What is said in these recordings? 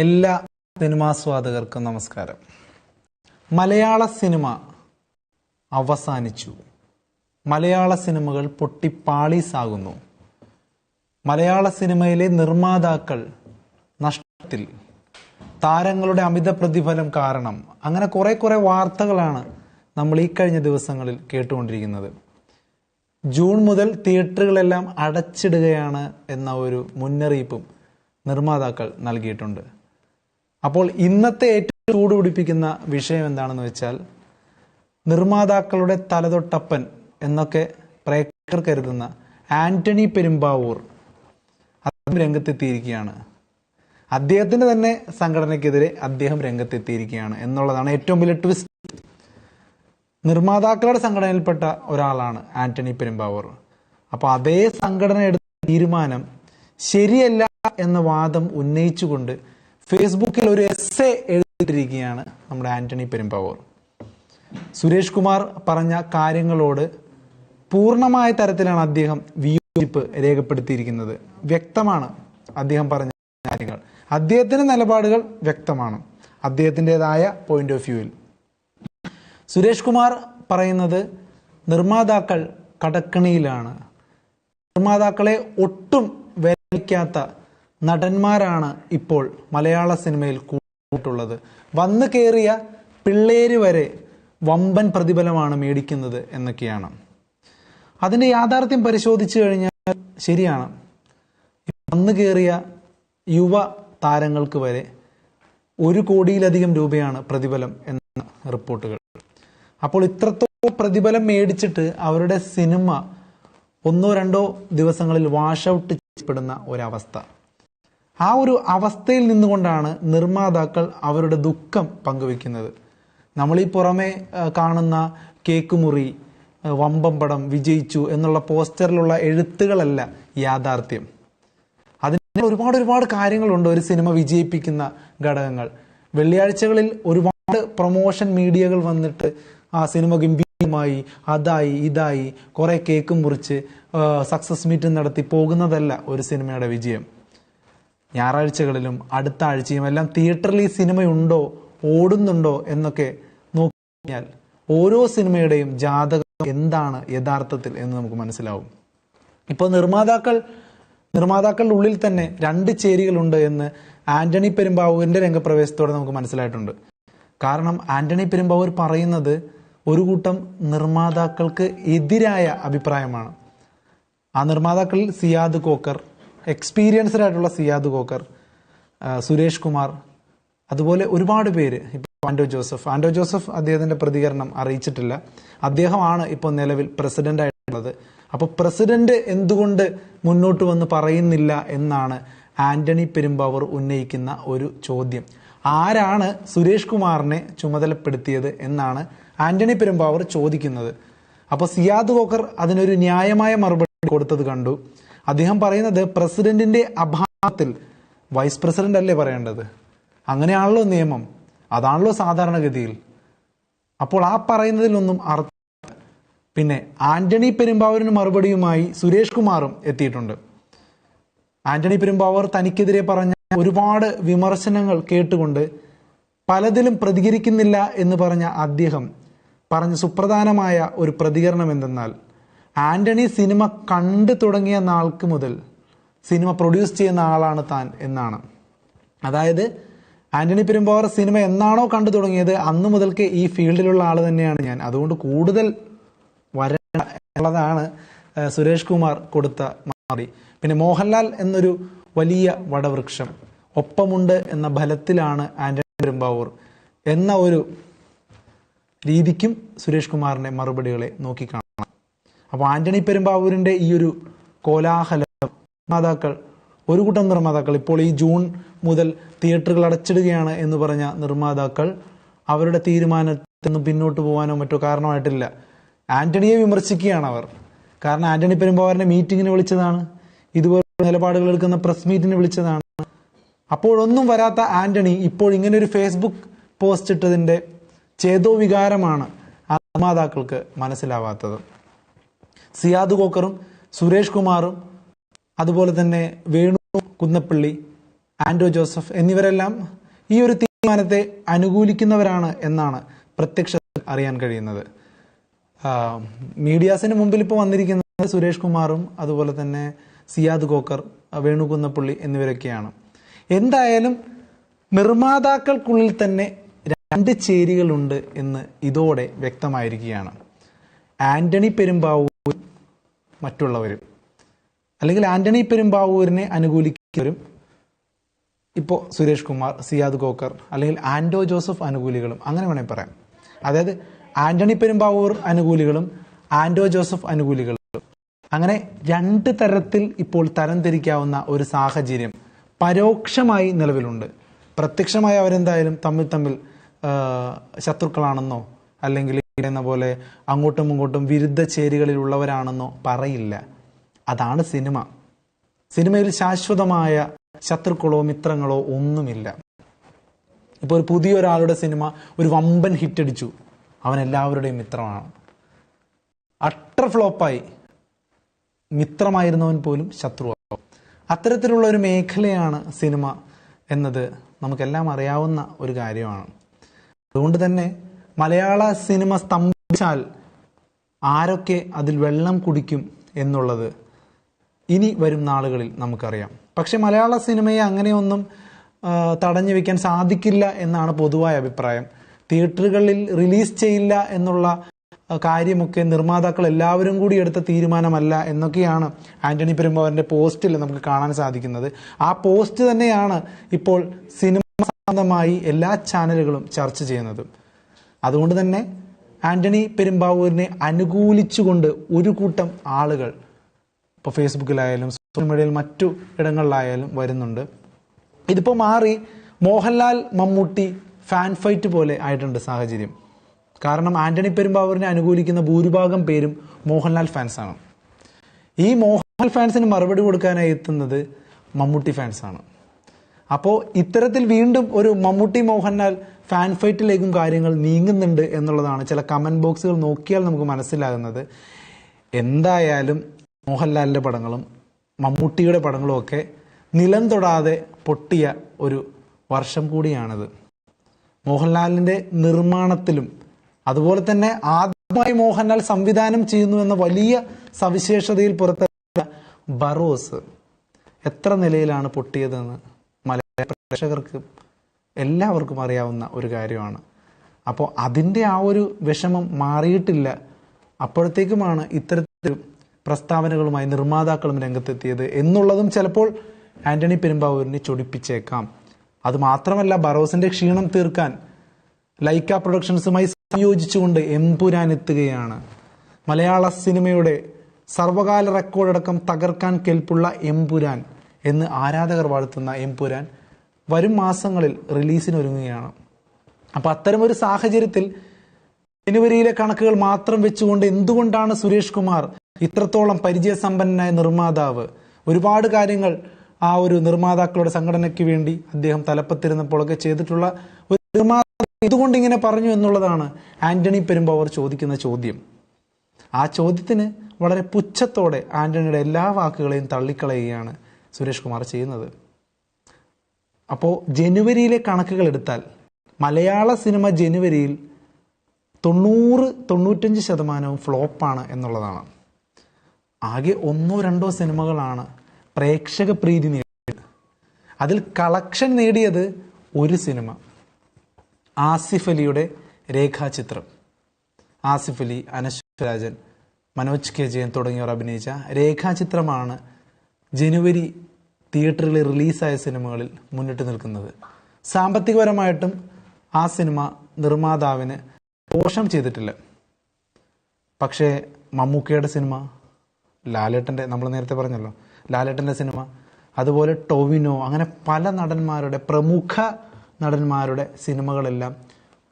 എല്ലാ സിനിമാസ്വാദകർക്കും നമസ്കാരം. മലയാള സിനിമ അവസാനിച്ചു. മലയാള സിനിമകൾ പൊട്ടിപ്പാളീസാകുന്നു. മലയാള സിനിമയിലെ നിർമ്മാതാക്കൾ നഷ്ടത്തിൽ. താരങ്ങളുടെ അമിത പ്രതിഫലം കാരണം. അങ്ങനെ കുറെ വാർത്തകളാണ് നമ്മൾ ഈ കഴിഞ്ഞ ദിവസങ്ങളിൽ കേട്ടുകൊണ്ടിരിക്കുന്നത്. ജൂൺ മുതൽ തിയേറ്ററുകളെല്ലാം അടച്ചിടുകയാണ് എന്ന ഒരു മുന്നറിയിപ്പും നിർമ്മാതാക്കൾ നൽകിയിട്ടുണ്ട്. അപ്പോൾ ഇന്നത്തെ ഏറ്റവും ചൂടുപിടിപ്പിക്കുന്ന വിഷയം എന്താണെന്ന് വെച്ചാൽ, നിർമ്മാതാക്കളുടെ തലതൊട്ടപ്പൻ എന്നൊക്കെ പ്രേക്ഷകർ കരുതുന്ന ആന്റണി പെരുമ്പാവൂർ അദ്ദേഹം രംഗത്തെത്തിയിരിക്കുകയാണ്. അദ്ദേഹത്തിന്റെ തന്നെ സംഘടനയ്ക്കെതിരെ അദ്ദേഹം രംഗത്തെത്തിയിരിക്കുകയാണ് എന്നുള്ളതാണ് ഏറ്റവും വലിയ ട്വിസ്റ്റ്. നിർമ്മാതാക്കളുടെ സംഘടനയിൽപ്പെട്ട ഒരാളാണ് ആന്റണി പെരുമ്പാവൂർ. അപ്പോൾ അതേ സംഘടന എടുത്ത തീരുമാനം ശരിയല്ല എന്ന വാദം ഉന്നയിച്ചുകൊണ്ട് ഫേസ്ബുക്കിൽ ഒരു എസ്സേ എഴുതിയിരിക്കുകയാണ് നമ്മുടെ ആന്റണി പെരുമ്പാവൂർ. സുരേഷ് കുമാർ പറഞ്ഞ കാര്യങ്ങളോട് പൂർണ്ണമായ തരത്തിലാണ് അദ്ദേഹം വിയോജിപ്പ് രേഖപ്പെടുത്തിയിരിക്കുന്നത്. വ്യക്തമാണ് അദ്ദേഹം പറഞ്ഞ കാര്യങ്ങൾ. അദ്ദേഹത്തിന്റെ നിലപാടുകൾ വ്യക്തമാണ്, അദ്ദേഹത്തിൻ്റെതായ പോയിന്റ് ഓഫ് വ്യൂവിൽ. സുരേഷ് കുമാർ പറയുന്നത് നിർമ്മാതാക്കൾ കടക്കണിയിലാണ്. നിർമ്മാതാക്കളെ ഒട്ടും വിലയ്ക്കാത്ത നടന്മാരാണ് ഇപ്പോൾ മലയാള സിനിമയിൽ കൂട്ടുള്ളത്. വന്നു കയറിയ പിള്ളേര് വരെ വമ്പൻ പ്രതിഫലമാണ് മേടിക്കുന്നത് എന്നൊക്കെയാണ്. അതിന്റെ യാഥാർത്ഥ്യം പരിശോധിച്ചു കഴിഞ്ഞാൽ ശരിയാണ്. വന്നു കയറിയ യുവ താരങ്ങൾക്ക് വരെ 1 കോടിയിലധികം രൂപയാണ് പ്രതിഫലം എന്ന റിപ്പോർട്ടുകൾ. അപ്പോൾ ഇത്രത്തോളം പ്രതിഫലം മേടിച്ചിട്ട് അവരുടെ സിനിമ 1-2 ദിവസങ്ങളിൽ വാഷ് ഔട്ട് ചെയ്യപ്പെടുന്ന ഒരവസ്ഥ. ആ ഒരു അവസ്ഥയിൽ നിന്നുകൊണ്ടാണ് നിർമ്മാതാക്കൾ അവരുടെ ദുഃഖം പങ്കുവെക്കുന്നത്. നമ്മൾ ഈ പുറമെ കാണുന്ന കേക്ക് മുറി, വമ്പം പടം വിജയിച്ചു എന്നുള്ള പോസ്റ്ററിലുള്ള എഴുത്തുകളല്ല യാഥാർത്ഥ്യം. അതിന് ഒരുപാട് കാര്യങ്ങളുണ്ട് ഒരു സിനിമ വിജയിപ്പിക്കുന്ന ഘടകങ്ങൾ. വെള്ളിയാഴ്ചകളിൽ ഒരുപാട് പ്രൊമോഷൻ മീഡിയകൾ വന്നിട്ട് ആ സിനിമ ഗംഭീരമായി, അതായി ഇതായി കുറെ കേക്കും മുറിച്ച് സക്സസ് മീറ്റ് നടത്തി പോകുന്നതല്ല ഒരു സിനിമയുടെ വിജയം. ഞായറാഴ്ചകളിലും അടുത്ത ആഴ്ചയും എല്ലാം തിയേറ്ററിൽ ഈ സിനിമയുണ്ടോ, ഓടുന്നുണ്ടോ എന്നൊക്കെ നോക്കി കഴിഞ്ഞാൽ ഓരോ സിനിമയുടെയും ജാതകം എന്താണ് യഥാർത്ഥത്തിൽ എന്ന് നമുക്ക് മനസ്സിലാവും. ഇപ്പോൾ നിർമ്മാതാക്കളുടെ ഉള്ളിൽ തന്നെ 2 ചേരികളുണ്ട് എന്ന് ആന്റണി പെരുമ്പാവൂരിന്റെ രംഗപ്രവേശത്തോടെ നമുക്ക് മനസ്സിലായിട്ടുണ്ട്. കാരണം ആന്റണി പെരുമ്പാവൂർ പറയുന്നത് ഒരു കൂട്ടം നിർമ്മാതാക്കൾക്ക് എതിരായ അഭിപ്രായമാണ്. ആ നിർമ്മാതാക്കളിൽ സിയാദ് കോക്കർ, എക്സ്പീരിയൻസ്ഡ് ആയിട്ടുള്ള സിയാദ് കോക്കർ, സുരേഷ് കുമാർ, അതുപോലെ ഒരുപാട് പേര്. ഇപ്പോൾ ആൻഡോ ജോസഫ് അദ്ദേഹത്തിന്റെ പ്രതികരണം അറിയിച്ചിട്ടില്ല. അദ്ദേഹമാണ് ഇപ്പോൾ നിലവിൽ പ്രസിഡന്റ് ആയിട്ടുള്ളത്. അപ്പോൾ പ്രസിഡന്റ് എന്തുകൊണ്ട് മുന്നോട്ട് വന്ന് പറയുന്നില്ല എന്നാണ് ആന്റണി പെരുമ്പാവൂർ ഉന്നയിക്കുന്ന ഒരു ചോദ്യം. ആരാണ് സുരേഷ് കുമാറിനെ ചുമതലപ്പെടുത്തിയത് എന്നാണ് ആന്റണി പെരുമ്പാവൂർ ചോദിക്കുന്നത്. അപ്പോൾ സിയാദ് കോക്കർ അതിനൊരു ന്യായമായ മറുപടി കൊടുത്തത് കണ്ടു. അദ്ദേഹം പറയുന്നത് പ്രസിഡന്റിന്റെ അഭാവത്തിൽ വൈസ് പ്രസിഡന്റ് അല്ലേ പറയേണ്ടത്, അങ്ങനെയാണല്ലോ നിയമം, അതാണല്ലോ സാധാരണഗതിയിൽ. അപ്പോൾ ആ പറയുന്നതിലൊന്നും അർത്ഥം. പിന്നെ ആന്റണി പെരുമ്പാവൂരിന് മറുപടിയുമായി സുരേഷ് കുമാറും എത്തിയിട്ടുണ്ട്. ആന്റണി പെരുമ്പാവൂർ തനിക്കെതിരെ പറഞ്ഞ ഒരുപാട് വിമർശനങ്ങൾ കേട്ടുകൊണ്ട് പലതിലും പ്രതികരിക്കുന്നില്ല എന്ന് പറഞ്ഞ അദ്ദേഹം പറഞ്ഞ സുപ്രധാനമായ ഒരു പ്രതികരണം എന്തെന്നാൽ, ആന്റണി സിനിമ കണ്ടു തുടങ്ങിയ നാൾക്ക് മുതൽ സിനിമ പ്രൊഡ്യൂസ് ചെയ്യുന്ന ആളാണ് താൻ എന്നാണ്. അതായത് ആന്റണി പെരുമ്പാവൂർ സിനിമ എന്നാണോ കണ്ടു തുടങ്ങിയത് അന്നു മുതൽക്ക് ഈ ഫീൽഡിലുള്ള ആൾ തന്നെയാണ് ഞാൻ, അതുകൊണ്ട് കൂടുതൽ വരണ്ട എന്നുള്ളതാണ് സുരേഷ് കുമാർ കൊടുത്ത മറുപടി. പിന്നെ മോഹൻലാൽ എന്നൊരു വലിയ വടവൃക്ഷം ഒപ്പമുണ്ട് എന്ന ബലത്തിലാണ് ആന്റണി പെരുമ്പാവൂർ എന്ന ഒരു രീതിക്കും സുരേഷ് കുമാറിന്റെ മറുപടികളെ നോക്കിക്കാണാം. അപ്പോൾ ആന്റണി പെരുമ്പാവൂരിന്റെ ഈ ഒരു കോലാഹലം ഒരു കൂട്ടം നിർമ്മാതാക്കൾ ഇപ്പോൾ ഈ ജൂൺ മുതൽ തിയേറ്ററുകൾ അടച്ചിടുകയാണ് എന്ന് പറഞ്ഞ നിർമ്മാതാക്കൾ അവരുടെ തീരുമാനത്തിൽ നിന്ന് പിന്നോട്ട് പോകാനോ മറ്റോ കാരണമായിട്ടില്ല. ആന്റണിയെ വിമർശിക്കുകയാണ് അവർ. കാരണം ആന്റണി പെരുമ്പാവൂരിനെ മീറ്റിങ്ങിന് വിളിച്ചതാണ്, ഇതുപോലെ നിലപാടുകൾ എടുക്കുന്ന പ്രസ് മീറ്റിന് വിളിച്ചതാണ്. അപ്പോഴൊന്നും വരാത്ത ആന്റണി ഇപ്പോൾ ഇങ്ങനെ ഒരു ഫേസ്ബുക്ക് പോസ്റ്റ് ഇട്ടതിന്റെ ചേതോവികാരമാണ് ആ നിർമ്മാതാക്കൾക്ക് മനസ്സിലാവാത്തത്. സിയാദ് കോക്കറും സുരേഷ് കുമാറും അതുപോലെ തന്നെ വേണു കുന്നപ്പള്ളി, ആൻഡോ ജോസഫ് എന്നിവരെല്ലാം ഈ ഒരു തീരുമാനത്തെ അനുകൂലിക്കുന്നവരാണ് എന്നാണ് പ്രത്യക്ഷത്തിൽ അറിയാൻ കഴിയുന്നത്. മീഡിയാസിന് മുമ്പിൽ ഇപ്പോൾ വന്നിരിക്കുന്നത് സുരേഷ് കുമാറും അതുപോലെ തന്നെ സിയാദ് കോക്കർ, വേണുകുന്നപ്പള്ളി എന്നിവരൊക്കെയാണ്. എന്തായാലും നിർമ്മാതാക്കൾക്കുള്ളിൽ തന്നെ രണ്ട് ചേരികളുണ്ട് എന്ന് ഇതോടെ വ്യക്തമായിരിക്കുകയാണ്. ആന്റണി പെരുമ്പാവൂർ മറ്റുള്ളവരും, അല്ലെങ്കിൽ ആന്റണി പെരുമ്പാവൂരിനെ അനുകൂലിക്കുന്നവരും, ഇപ്പോൾ സുരേഷ് കുമാർ, സിയാദ് കോക്കർ അല്ലെങ്കിൽ ആൻഡോ ജോസഫ് അനുകൂലികളും, അങ്ങനെ വേണമെങ്കിൽ പറയാം. അതായത് ആന്റണി പെരുമ്പാവൂർ അനുകൂലികളും ആൻഡോ ജോസഫ് അനുകൂലികളും, അങ്ങനെ രണ്ട് തരത്തിൽ ഇപ്പോൾ തരംതിരിക്കാവുന്ന ഒരു സാഹചര്യം പരോക്ഷമായി നിലവിലുണ്ട്. പ്രത്യക്ഷമായി അവരെന്തായാലും തമ്മിൽ ശത്രുക്കളാണെന്നോ അല്ലെങ്കിൽ എന്ന പോലെ അങ്ങോട്ടും ഇങ്ങോട്ടും വിരുദ്ധ ചേരികളിലുള്ളവരാണെന്നോ പറയില്ല. അതാണ് സിനിമ. സിനിമയിൽ ശാശ്വതമായ ശത്രുക്കളോ മിത്രങ്ങളോ ഒന്നുമില്ല. ഇപ്പോൾ ഒരു പുതിയൊരാളുടെ സിനിമ ഒരു വമ്പൻ ഹിറ്റ് അടിച്ചു, അവൻ എല്ലാവരുടെയും മിത്രമാണ്. അട്ടർ ഫ്ലോപ്പായി, മിത്രമായിരുന്നവൻ പോലും ശത്രുവാകും. അത്തരത്തിലുള്ള ഒരു മേഖലയാണ് സിനിമ എന്നത് നമുക്കെല്ലാം അറിയാവുന്ന ഒരു കാര്യമാണ്. അതുകൊണ്ട് തന്നെ മലയാള സിനിമ സ്തംഭിച്ചാൽ ആരൊക്കെ അതിൽ വെള്ളം കുടിക്കും എന്നുള്ളത് ഇനി വരും നാളുകളിൽ നമുക്കറിയാം. പക്ഷെ മലയാള സിനിമയെ അങ്ങനെയൊന്നും തടഞ്ഞു വെക്കാൻ സാധിക്കില്ല എന്നാണ് പൊതുവായ അഭിപ്രായം. തിയേറ്ററുകളിൽ റിലീസ് ചെയ്യില്ല എന്നുള്ള കാര്യമൊക്കെ നിർമ്മാതാക്കൾ എല്ലാവരും കൂടി എടുത്ത തീരുമാനമല്ല എന്നൊക്കെയാണ് ആന്റണി പെരുമ്പാവൂരിന്റെ പോസ്റ്റിൽ നമുക്ക് കാണാൻ സാധിക്കുന്നത്. ആ പോസ്റ്റ് തന്നെയാണ് ഇപ്പോൾ സിനിമ സംബന്ധമായി എല്ലാ ചാനലുകളും ചർച്ച ചെയ്യുന്നത്. അതുകൊണ്ട് തന്നെ ആന്റണി പെരുമ്പാവൂരിനെ അനുകൂലിച്ചുകൊണ്ട് ഒരു കൂട്ടം ആളുകൾ ഇപ്പോൾ ഫേസ്ബുക്കിലായാലും സോഷ്യൽ മീഡിയയിൽ മറ്റു ഇടങ്ങളിലായാലും വരുന്നുണ്ട്. ഇതിപ്പോൾ മാറി മോഹൻലാൽ മമ്മൂട്ടി ഫാൻ ഫൈറ്റ് പോലെ ആയിട്ടുണ്ട് സാഹചര്യം. കാരണം ആന്റണി പെരുമ്പാവൂരിനെ അനുകൂലിക്കുന്ന ഭൂരിഭാഗം പേരും മോഹൻലാൽ ഫാൻസാണ്. ഈ മോഹൻലാൽ ഫാൻസിന് മറുപടി കൊടുക്കാനായി എത്തുന്നത് മമ്മൂട്ടി ഫാൻസാണ്. അപ്പോൾ ഇത്തരത്തിൽ വീണ്ടും ഒരു മമ്മൂട്ടി മോഹൻലാൽ ഫാൻ ഫൈറ്റിലേക്കും കാര്യങ്ങൾ നീങ്ങുന്നുണ്ട് എന്നുള്ളതാണ് ചില കമന്റ് ബോക്സുകൾ നോക്കിയാൽ നമുക്ക് മനസ്സിലാകുന്നത്. എന്തായാലും മോഹൻലാലിന്റെ പടങ്ങളും മമ്മൂട്ടിയുടെ പടങ്ങളും ഒക്കെ നിലം തൊടാതെ പൊട്ടിയ ഒരു വർഷം കൂടിയാണിത്. മോഹൻലാലിന്റെ നിർമ്മാണത്തിലും അതുപോലെ തന്നെ ആദ്യമായി മോഹൻലാൽ സംവിധാനം ചെയ്യുന്നു എന്ന വലിയ സവിശേഷതയിൽ പുറത്തിറങ്ങിയ ബറോസ് എത്ര നിലയിലാണ് പൊട്ടിയതെന്ന് മലയാള പ്രേക്ഷകർക്ക് എല്ലാവർക്കും അറിയാവുന്ന ഒരു കാര്യമാണ്. അപ്പോൾ അതിൻ്റെ ആ ഒരു വിഷമം മാറിയിട്ടില്ല. അപ്പോഴത്തേക്കുമാണ് ഇത്തരത്തിൽ പ്രസ്താവനകളുമായി നിർമ്മാതാക്കളും രംഗത്തെത്തിയത് എന്നുള്ളതും ചിലപ്പോൾ ആന്റണി പെരുമ്പാവൂരിനെ ചൊടിപ്പിച്ചേക്കാം. അതുമാത്രമല്ല, ബറോസിന്റെ ക്ഷീണം തീർക്കാൻ ലൈക്ക പ്രൊഡക്ഷൻസുമായി സംയോജിച്ചുകൊണ്ട് എമ്പുരാൻ എത്തുകയാണ്. മലയാള സിനിമയുടെ സർവകാല റെക്കോർഡടക്കം തകർക്കാൻ കെൽപ്പുള്ള എമ്പുരാൻ എന്ന് ആരാധകർ വാഴ്ത്തുന്ന എമ്പുരാൻ വരും മാസങ്ങളിൽ റിലീസിനൊരുങ്ങുകയാണ്. അപ്പം അത്തരമൊരു സാഹചര്യത്തിൽ ജനുവരിയിലെ കണക്കുകൾ മാത്രം വെച്ചുകൊണ്ട് എന്തുകൊണ്ടാണ് സുരേഷ് കുമാർ ഇത്രത്തോളം പരിചയസമ്പന്നനായ നിർമ്മാതാവ്, ഒരുപാട് കാര്യങ്ങൾ ആ ഒരു നിർമ്മാതാക്കളുടെ സംഘടനയ്ക്ക് വേണ്ടി അദ്ദേഹം തലപ്പത്തിരുന്നപ്പോഴൊക്കെ ചെയ്തിട്ടുള്ള ഒരു നിർമ്മാതാവ് ഇതുകൊണ്ട് ഇങ്ങനെ പറഞ്ഞു എന്നുള്ളതാണ് ആന്റണി പെരുമ്പാവൂർ ചോദിക്കുന്ന ചോദ്യം. ആ ചോദ്യത്തിന് വളരെ പുച്ഛത്തോടെ ആന്റണിയുടെ എല്ലാ വാക്കുകളെയും തള്ളിക്കളയുകയാണ് സുരേഷ് കുമാർ ചെയ്യുന്നത്. അപ്പോൾ ജനുവരിയിലെ കണക്കുകൾ എടുത്താൽ മലയാള സിനിമ ജനുവരിയിൽ 90-95% ഫ്ലോപ്പാണ് എന്നുള്ളതാണ്. ആകെ 1-2 സിനിമകളാണ് പ്രേക്ഷക പ്രീതി നേടിയത്. അതിൽ കളക്ഷൻ നേടിയത് ഒരു സിനിമ, ആസിഫ് അലിയുടെ രേഖാചിത്രം. ആസിഫ് അലി, അനശ്വര രാജൻ, മനോജ് കെ ജയൻ തുടങ്ങിയവർ അഭിനയിച്ച രേഖാചിത്രമാണ് ജനുവരി തിയേറ്ററിൽ റിലീസായ സിനിമകളിൽ മുന്നിട്ട് നിൽക്കുന്നത്. സാമ്പത്തികപരമായിട്ടും ആ സിനിമ നിർമ്മാതാവിന് ദോഷം ചെയ്തിട്ടില്ല. പക്ഷേ മമ്മൂക്കയുടെ സിനിമ, ലാലേട്ടൻ്റെ, നമ്മൾ നേരത്തെ പറഞ്ഞല്ലോ ലാലേട്ടൻ്റെ സിനിമ, അതുപോലെ ടൊവിനോ, അങ്ങനെ പല നടന്മാരുടെ, പ്രമുഖ നടന്മാരുടെ സിനിമകളെല്ലാം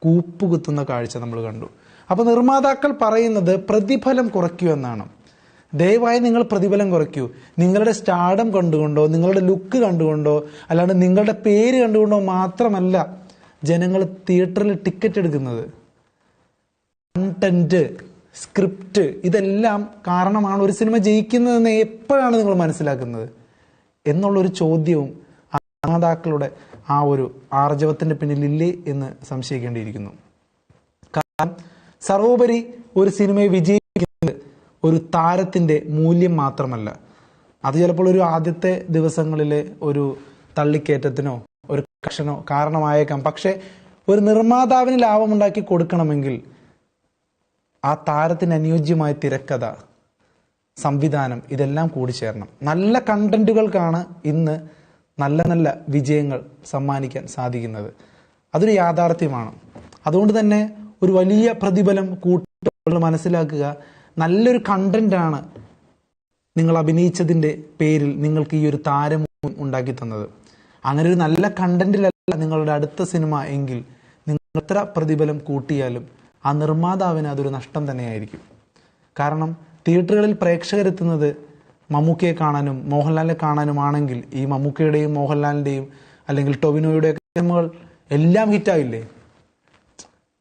കൂപ്പുകുത്തുന്ന കാഴ്ച നമ്മൾ കണ്ടു. അപ്പോൾ നിർമ്മാതാക്കൾ പറയുന്നത് പ്രതിഫലം കുറയ്ക്കൂ എന്നാണ്. ദയവായി നിങ്ങൾ പ്രതിഫലം കുറയ്ക്കൂ. നിങ്ങളുടെ സ്റ്റാർഡം കണ്ടുകൊണ്ടോ നിങ്ങളുടെ ലുക്ക് കണ്ടുകൊണ്ടോ അല്ലാണ്ട് നിങ്ങളുടെ പേര് കണ്ടുകൊണ്ടോ മാത്രമല്ല ജനങ്ങൾ തിയേറ്ററിൽ ടിക്കറ്റ് എടുക്കുന്നത്. കണ്ടന്റ്, സ്ക്രിപ്റ്റ്, ഇതെല്ലാം കാരണമാണ് ഒരു സിനിമ ജയിക്കുന്നതെന്ന് എപ്പോഴാണ് നിങ്ങൾ മനസ്സിലാക്കുന്നത് എന്നുള്ളൊരു ചോദ്യവും നിർമ്മാതാക്കളുടെ ആ ഒരു ആർജവത്തിന്റെ പിന്നിലില്ലേ എന്ന് സംശയിക്കേണ്ടിയിരിക്കുന്നു. കാരണം സർവോപരി ഒരു സിനിമയെ വിജയിപ്പിക്കുന്നത് ഒരു താരത്തിന്റെ മൂല്യം മാത്രമല്ല. അത് ചിലപ്പോൾ ഒരു ആദ്യത്തെ ദിവസങ്ങളിലെ ഒരു തള്ളിക്കയറ്റത്തിനോ ഒരു കർഷനോ കാരണമായേക്കാം. പക്ഷെ ഒരു നിർമ്മാതാവിന് ലാഭമുണ്ടാക്കി കൊടുക്കണമെങ്കിൽ ആ താരത്തിന് അനുയോജ്യമായ തിരക്കഥ, സംവിധാനം, ഇതെല്ലാം കൂടി ചേരണം. നല്ല കണ്ടന്റുകൾക്കാണ് ഇന്ന് നല്ല നല്ല വിജയങ്ങൾ സമ്മാനിക്കാൻ സാധിക്കുന്നത്. അതൊരു യാഥാർത്ഥ്യമാണ്. അതുകൊണ്ട് തന്നെ ഒരു വലിയ പ്രതിഫലം കൂട്ടുകൾ മനസ്സിലാക്കുക. നല്ലൊരു കണ്ടന്റാണ് നിങ്ങൾ അഭിനയിച്ചതിൻ്റെ പേരിൽ നിങ്ങൾക്ക് ഈ ഒരു താരം ഉണ്ടാക്കി തന്നത്. അങ്ങനെ ഒരു നല്ല കണ്ടന്റിലല്ല നിങ്ങളുടെ അടുത്ത സിനിമ എങ്കിൽ നിങ്ങൾ എത്ര പ്രതിഫലം കൂട്ടിയാലും ആ നിർമ്മാതാവിന് അതൊരു നഷ്ടം തന്നെയായിരിക്കും. കാരണം തിയേറ്ററുകളിൽ പ്രേക്ഷകരെത്തുന്നത് മമ്മൂക്കയെ കാണാനും മോഹൻലാലിനെ കാണാനുമാണെങ്കിൽ ഈ മമ്മൂക്കയുടെയും മോഹൻലാലിൻ്റെയും അല്ലെങ്കിൽ ടൊവിനോയുടെയും സിനിമകൾ എല്ലാം ഹിറ്റാവില്ലേ?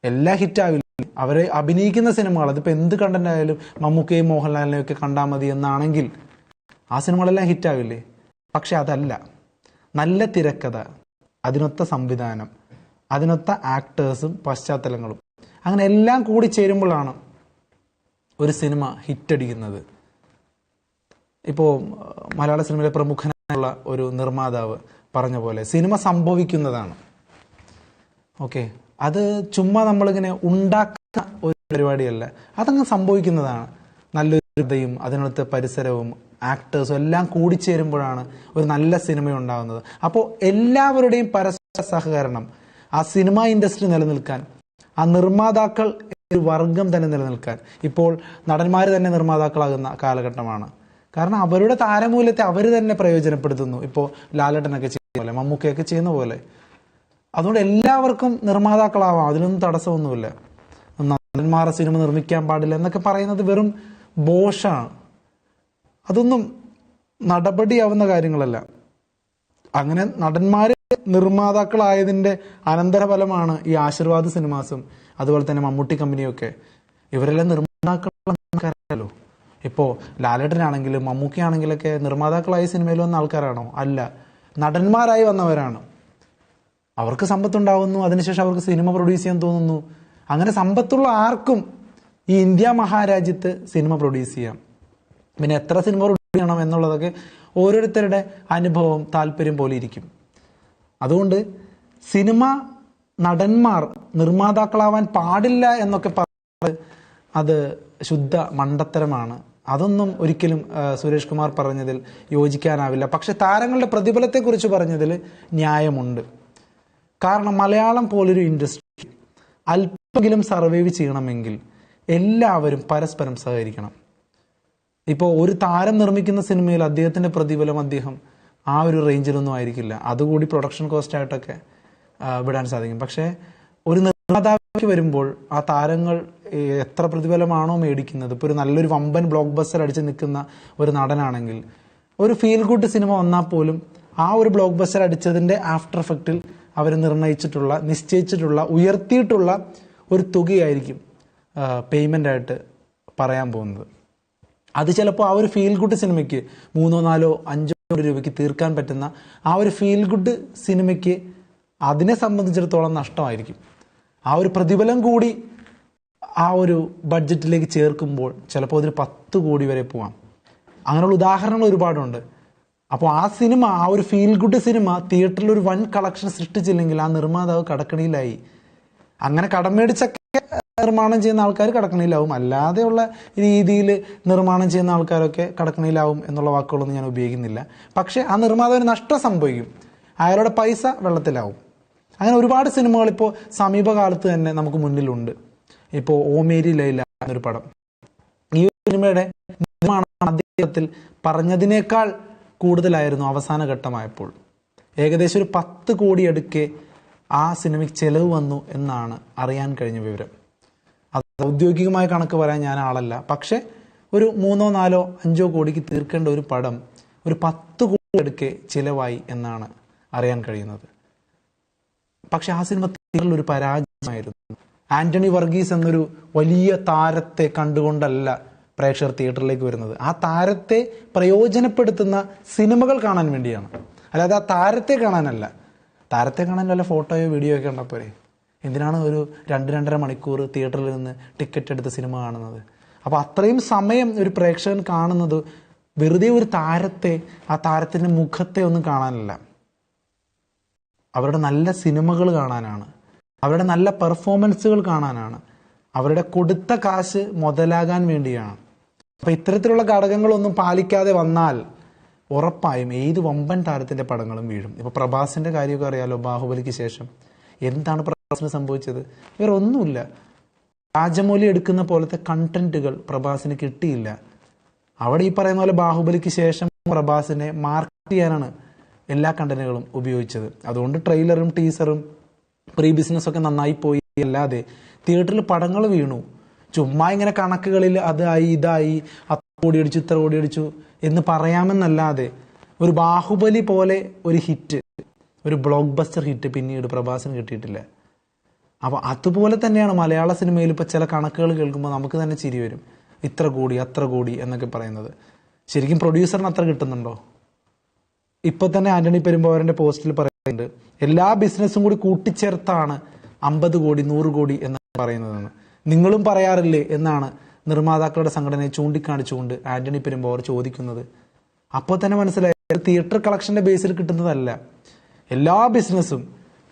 എല്ലാം ഹിറ്റാവില്ലേ? അവരെ അഭിനയിക്കുന്ന സിനിമകൾ, അതിപ്പോൾ എന്ത് കണ്ടന്റ് ആയാലും മമ്മൂക്കയും മോഹൻലാലിനെയും ഒക്കെ കണ്ടാൽ മതി എന്നാണെങ്കിൽ ആ സിനിമകളെല്ലാം ഹിറ്റാവില്ലേ? പക്ഷെ അതല്ല. നല്ല തിരക്കഥ, അതിനൊത്ത സംവിധാനം, അതിനൊത്ത ആക്ടേഴ്സും പശ്ചാത്തലങ്ങളും, അങ്ങനെ എല്ലാം കൂടി ചേരുമ്പോഴാണ് ഒരു സിനിമ ഹിറ്റടിക്കുന്നത്. ഇപ്പോൾ മലയാള സിനിമയിലെ പ്രമുഖനായുള്ള ഒരു നിർമ്മാതാവ് പറഞ്ഞ പോലെ സിനിമ സംഭവിക്കുന്നതാണ്. ഓക്കെ, അത് ചുമ്മാ നമ്മളിങ്ങനെ ഉണ്ടാക്കുന്ന ഒരു പരിപാടിയല്ല, അതങ്ങ് സംഭവിക്കുന്നതാണ്. നല്ലൊരു കഥയും അതിനടുത്ത പരിസരവും ആക്ടേഴ്സും എല്ലാം കൂടിച്ചേരുമ്പോഴാണ് ഒരു നല്ല സിനിമ ഉണ്ടാകുന്നത്. അപ്പോൾ എല്ലാവരുടെയും പരസ്പര സഹകരണം, ആ സിനിമ ഇൻഡസ്ട്രി നിലനിൽക്കാൻ, ആ നിർമ്മാതാക്കൾ ഒരു വർഗം തന്നെ നിലനിൽക്കാൻ, ഇപ്പോൾ നടന്മാർ തന്നെ നിർമ്മാതാക്കളാകുന്ന കാലഘട്ടമാണ്. കാരണം അവരുടെ താരമൂല്യത്തെ അവർ തന്നെ പ്രയോജനപ്പെടുത്തുന്നു. ഇപ്പോൾ ലാലേട്ടനൊക്കെ ചെയ്യുന്ന പോലെ, മമ്മൂക്കയൊക്കെ ചെയ്യുന്ന പോലെ. അതുകൊണ്ട് എല്ലാവർക്കും നിർമ്മാതാക്കളാവാം, അതിലൊന്നും തടസ്സമൊന്നുമില്ല. നടന്മാരെ സിനിമ നിർമ്മിക്കാൻ പാടില്ല എന്നൊക്കെ പറയുന്നത് വെറും ബോഷാണ്. അതൊന്നും നടപടിയാവുന്ന കാര്യങ്ങളല്ല. അങ്ങനെ നടന്മാര് നിർമ്മാതാക്കളായതിന്റെ അനന്തരഫലമാണ് ഈ ആശീർവാദ് സിനിമാസും അതുപോലെ തന്നെ മമ്മൂട്ടി കമ്പനിയൊക്കെ. ഇവരെല്ലാം നിർമ്മാതാക്കളല്ലോ. ഇപ്പോൾ ലാലേട്ടനാണെങ്കിലും മമ്മൂക്കയാണെങ്കിലൊക്കെ നിർമ്മാതാക്കളായ സിനിമയിൽ വന്ന ആൾക്കാരാണോ? അല്ല, നടന്മാരായി വന്നവരാണ്. അവർക്ക് സമ്പത്തുണ്ടാവുന്നു, അതിനുശേഷം അവർക്ക് സിനിമ പ്രൊഡ്യൂസ് ചെയ്യാൻ തോന്നുന്നു. അങ്ങനെ സമ്പത്തുള്ള ആർക്കും ഈ ഇന്ത്യ മഹാരാജ്യത്ത് സിനിമ പ്രൊഡ്യൂസ് ചെയ്യാം. പിന്നെ എത്ര സിനിമ പ്രൊഡ്യൂസ് ചെയ്യണം എന്നുള്ളതൊക്കെ ഓരോരുത്തരുടെ അനുഭവം, താല്പര്യം പോലെ ഇരിക്കും. അതുകൊണ്ട് സിനിമ നടന്മാർ നിർമ്മാതാക്കളാവാൻ പാടില്ല എന്നൊക്കെ പറഞ്ഞത് അത് ശുദ്ധ മണ്ടത്തരമാണ്. അതൊന്നും ഒരിക്കലും സുരേഷ് കുമാർ പറഞ്ഞതിൽ യോജിക്കാനാവില്ല. പക്ഷെ താരങ്ങളുടെ പ്രതിഫലത്തെക്കുറിച്ച് പറഞ്ഞതിൽ ന്യായമുണ്ട്. കാരണം മലയാളം പോലൊരു ഇൻഡസ്ട്രി അല്പമെങ്കിലും സർവൈവ് ചെയ്യണമെങ്കിൽ എല്ലാവരും പരസ്പരം സഹകരിക്കണം. ഇപ്പോൾ ഒരു താരം നിർമ്മിക്കുന്ന സിനിമയിൽ അദ്ദേഹത്തിൻ്റെ പ്രതിഫലം അദ്ദേഹം ആ ഒരു റേഞ്ചിലൊന്നും ആയിരിക്കില്ല. അതുകൂടി പ്രൊഡക്ഷൻ കോസ്റ്റ് ആയിട്ടൊക്കെ വിടാൻ സാധിക്കും. പക്ഷേ ഒരു നിർമ്മാതാവിലേക്ക് വരുമ്പോൾ ആ താരങ്ങൾ എത്ര പ്രതിഫലമാണോ മേടിക്കുന്നത്, ഇപ്പോൾ ഒരു നല്ലൊരു വമ്പൻ ബ്ലോക്ക് ബസ്റ്റർ അടിച്ച് നിൽക്കുന്ന ഒരു നടനാണെങ്കിൽ ഒരു ഫീൽ ഗുഡ് സിനിമ വന്നാൽ പോലും ആ ഒരു ബ്ലോക്ക് ബസ്റ്റർ അടിച്ചതിൻ്റെ ആഫ്റ്റർ എഫക്റ്റിൽ അവർ നിശ്ചയിച്ചിട്ടുള്ള ഉയർത്തിയിട്ടുള്ള ഒരു തുകയായിരിക്കും പേയ്മെൻ്റ് ആയിട്ട് പറയാൻ പോകുന്നത്. അത് ചിലപ്പോൾ ആ ഒരു ഫീൽ ഗുഡ് സിനിമയ്ക്ക് 3, 4, 5 കോടി രൂപയ്ക്ക് തീർക്കാൻ പറ്റുന്ന ആ ഒരു ഫീൽ ഗുഡ് സിനിമയ്ക്ക് അതിനെ സംബന്ധിച്ചിടത്തോളം നഷ്ടമായിരിക്കും. ആ ഒരു പ്രതിഫലം കൂടി ആ ഒരു ബഡ്ജറ്റിലേക്ക് ചേർക്കുമ്പോൾ ചിലപ്പോൾ അതിന് 10 കോടി വരെ പോവാം. അങ്ങനെയുള്ള ഉദാഹരണങ്ങൾ ഒരുപാടുണ്ട്. അപ്പോൾ ആ സിനിമ, ആ ഒരു ഫീൽ ഗുഡ് സിനിമ തിയേറ്ററിൽ ഒരു വൻ കളക്ഷൻ സൃഷ്ടിച്ചില്ലെങ്കിൽ ആ നിർമ്മാതാവ് കടക്കണിയിലായി. അങ്ങനെ കടം മേടിച്ചൊക്കെ നിർമ്മാണം ചെയ്യുന്ന ആൾക്കാർ കടക്കണിയിലാവും. അല്ലാതെയുള്ള രീതിയിൽ നിർമ്മാണം ചെയ്യുന്ന ആൾക്കാരൊക്കെ കടക്കണിയിലാവും എന്നുള്ള വാക്കുകളൊന്നും ഞാൻ ഉപയോഗിക്കുന്നില്ല. പക്ഷേ ആ നിർമ്മാതാവിന് നഷ്ടം സംഭവിക്കും, അയാളുടെ പൈസ വെള്ളത്തിലാവും. അങ്ങനെ ഒരുപാട് സിനിമകൾ ഇപ്പോൾ സമീപകാലത്ത് തന്നെ നമുക്ക് മുന്നിലുണ്ട്. ഇപ്പോൾ ഓ മേരി ലൈല എന്നൊരു പടം, ഈ സിനിമയുടെ നിർമ്മാണം അദ്ദേഹത്തിൽ പറഞ്ഞതിനേക്കാൾ കൂടുതലായിരുന്നു അവസാന ഘട്ടമായപ്പോൾ. ഏകദേശം ഒരു 10 കോടി അടുക്കെ ആ സിനിമയ്ക്ക് ചെലവ് വന്നു എന്നാണ് അറിയാൻ കഴിഞ്ഞ വിവരം. അത് ഔദ്യോഗികമായ കണക്ക് പറയാൻ ഞാൻ ആളല്ല. പക്ഷെ ഒരു 3, 4, 5 കോടിക്ക് തീർക്കേണ്ട ഒരു പടം ഒരു 10 കോടി അടുക്കെ ചിലവായി എന്നാണ് അറിയാൻ കഴിയുന്നത്. പക്ഷെ ആ സിനിമ തിയേറ്ററിൽ ഒരു പരാജയമായിരുന്നു. ആന്റണി വർഗീസ് എന്നൊരു വലിയ താരത്തെ കണ്ടുകൊണ്ടല്ല പ്രേക്ഷകർ തിയേറ്ററിലേക്ക് വരുന്നത്. ആ താരത്തെ പ്രയോജനപ്പെടുത്തുന്ന സിനിമകൾ കാണാൻ വേണ്ടിയാണ്. അല്ലാതെ ആ താരത്തെ കാണാനല്ല. താരത്തെ കാണാൻ വല്ല ഫോട്ടോയോ വീഡിയോ ഒക്കെ ഉണ്ടപ്പോരെ. എന്തിനാണ് ഒരു 2-2.5 മണിക്കൂർ തിയേറ്ററിൽ നിന്ന് ടിക്കറ്റ് എടുത്ത് സിനിമ കാണുന്നത്? അപ്പോൾ അത്രയും സമയം ഒരു പ്രേക്ഷകൻ കാണുന്നത് വെറുതെ ഒരു താരത്തെ, ആ താരത്തിൻ്റെ മുഖത്തെ ഒന്നും കാണാനല്ല, അവരുടെ നല്ല സിനിമകൾ കാണാനാണ്, അവരുടെ നല്ല പെർഫോമൻസുകൾ കാണാനാണ്, അവരുടെ കൊടുത്ത കാശ് മുതലാകാൻ വേണ്ടിയാണ്. അപ്പം ഇത്തരത്തിലുള്ള ഘടകങ്ങളൊന്നും പാലിക്കാതെ വന്നാൽ ഉറപ്പായും ഏത് വമ്പൻ താരത്തിൻ്റെ പടങ്ങളും വീഴും. ഇപ്പോൾ പ്രഭാസിൻ്റെ കാര്യമൊക്കെ അറിയാലോ. ബാഹുബലിക്ക് ശേഷം എന്താണ് പ്രഭാസിന് സംഭവിച്ചത്? വേറെ ഒന്നുമില്ല. രാജമൗലി എടുക്കുന്ന പോലത്തെ കണ്ടന്റുകൾ പ്രഭാസിന് കിട്ടിയില്ല. അവിടെ ഈ പറയുന്ന പോലെ ബാഹുബലിക്ക് ശേഷം പ്രഭാസിനെ മാർക്കറ്റ് ചെയ്യാനാണ് എല്ലാ കണ്ടന്റുകളും ഉപയോഗിച്ചത്. അതുകൊണ്ട് ട്രെയിലറും ടീസറും പ്രീ ബിസിനസ്സൊക്കെ നന്നായി പോയി. അല്ലാതെ തിയേറ്ററിൽ പടങ്ങൾ വീണു. ചുമ്മാ ഇങ്ങനെ കണക്കുകളിൽ അതായി ഇതായി, അത്ര കോടി അടിച്ചു ഇത്ര കോടി അടിച്ചു എന്ന് പറയാമെന്നല്ലാതെ ഒരു ബാഹുബലി പോലെ ഒരു ഹിറ്റ്, ഒരു ബ്ലോക്ക് ബസ്റ്റർ ഹിറ്റ് പിന്നീട് പ്രഭാസിന് കിട്ടിയിട്ടില്ല. അപ്പോൾ അതുപോലെ തന്നെയാണ് മലയാള സിനിമയിൽ ഇപ്പോൾ ചില കണക്കുകൾ കേൾക്കുമ്പോൾ നമുക്ക് തന്നെ ചിരി വരും. ഇത്ര കോടി അത്ര കോടി എന്നൊക്കെ പറയുന്നത് ശരിക്കും പ്രൊഡ്യൂസറിന് അത്ര കിട്ടുന്നുണ്ടോ? ഇപ്പൊ തന്നെ ആന്റണി പെരുമ്പാവൂരിന്റെ പോസ്റ്റിൽ പറയുന്നുണ്ട്, എല്ലാ ബിസിനസ്സും കൂടി കൂട്ടിച്ചേർത്താണ് 50 കോടി 100 കോടി എന്നാണ് പറയുന്നതെന്ന്. നിങ്ങളും പറയാറില്ലേ എന്നാണ് നിർമ്മാതാക്കളുടെ സംഘടനയെ ചൂണ്ടിക്കാണിച്ചുകൊണ്ട് ആന്റണി പെരുമ്പാവൂർ ചോദിക്കുന്നത്. അപ്പോൾ തന്നെ മനസ്സിലായി, തിയേറ്റർ കളക്ഷന്റെ ബേസിൽ കിട്ടുന്നതല്ല. എല്ലാ ബിസിനസ്സും,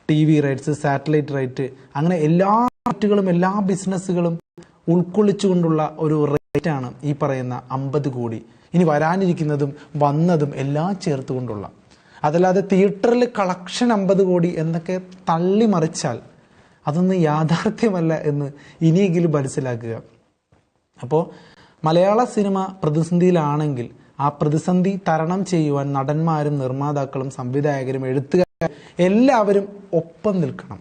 TV റൈറ്റ്സ്, സാറ്റലൈറ്റ് റൈറ്റ്, അങ്ങനെ എല്ലാ റൈറ്റുകളും എല്ലാ ബിസിനസ്സുകളും ഉൾക്കൊള്ളിച്ചുകൊണ്ടുള്ള ഒരു റേറ്റാണ് ഈ പറയുന്ന 50 കോടി. ഇനി വരാനിരിക്കുന്നതും വന്നതും എല്ലാം ചേർത്തുകൊണ്ടുള്ള. അതല്ലാതെ തിയേറ്ററിൽ കളക്ഷൻ 50 കോടി എന്നൊക്കെ തള്ളിമറിച്ചാൽ അതൊന്നും യാഥാർത്ഥ്യമല്ല എന്ന് ഇനിയെങ്കിലും മനസ്സിലാക്കുക. അപ്പോൾ മലയാള സിനിമ പ്രതിസന്ധിയിലാണെങ്കിൽ ആ പ്രതിസന്ധി തരണം ചെയ്യുവാൻ നടന്മാരും നിർമ്മാതാക്കളും സംവിധായകരും എഴുത്തുകാരും എല്ലാവരും ഒപ്പം നിൽക്കണം.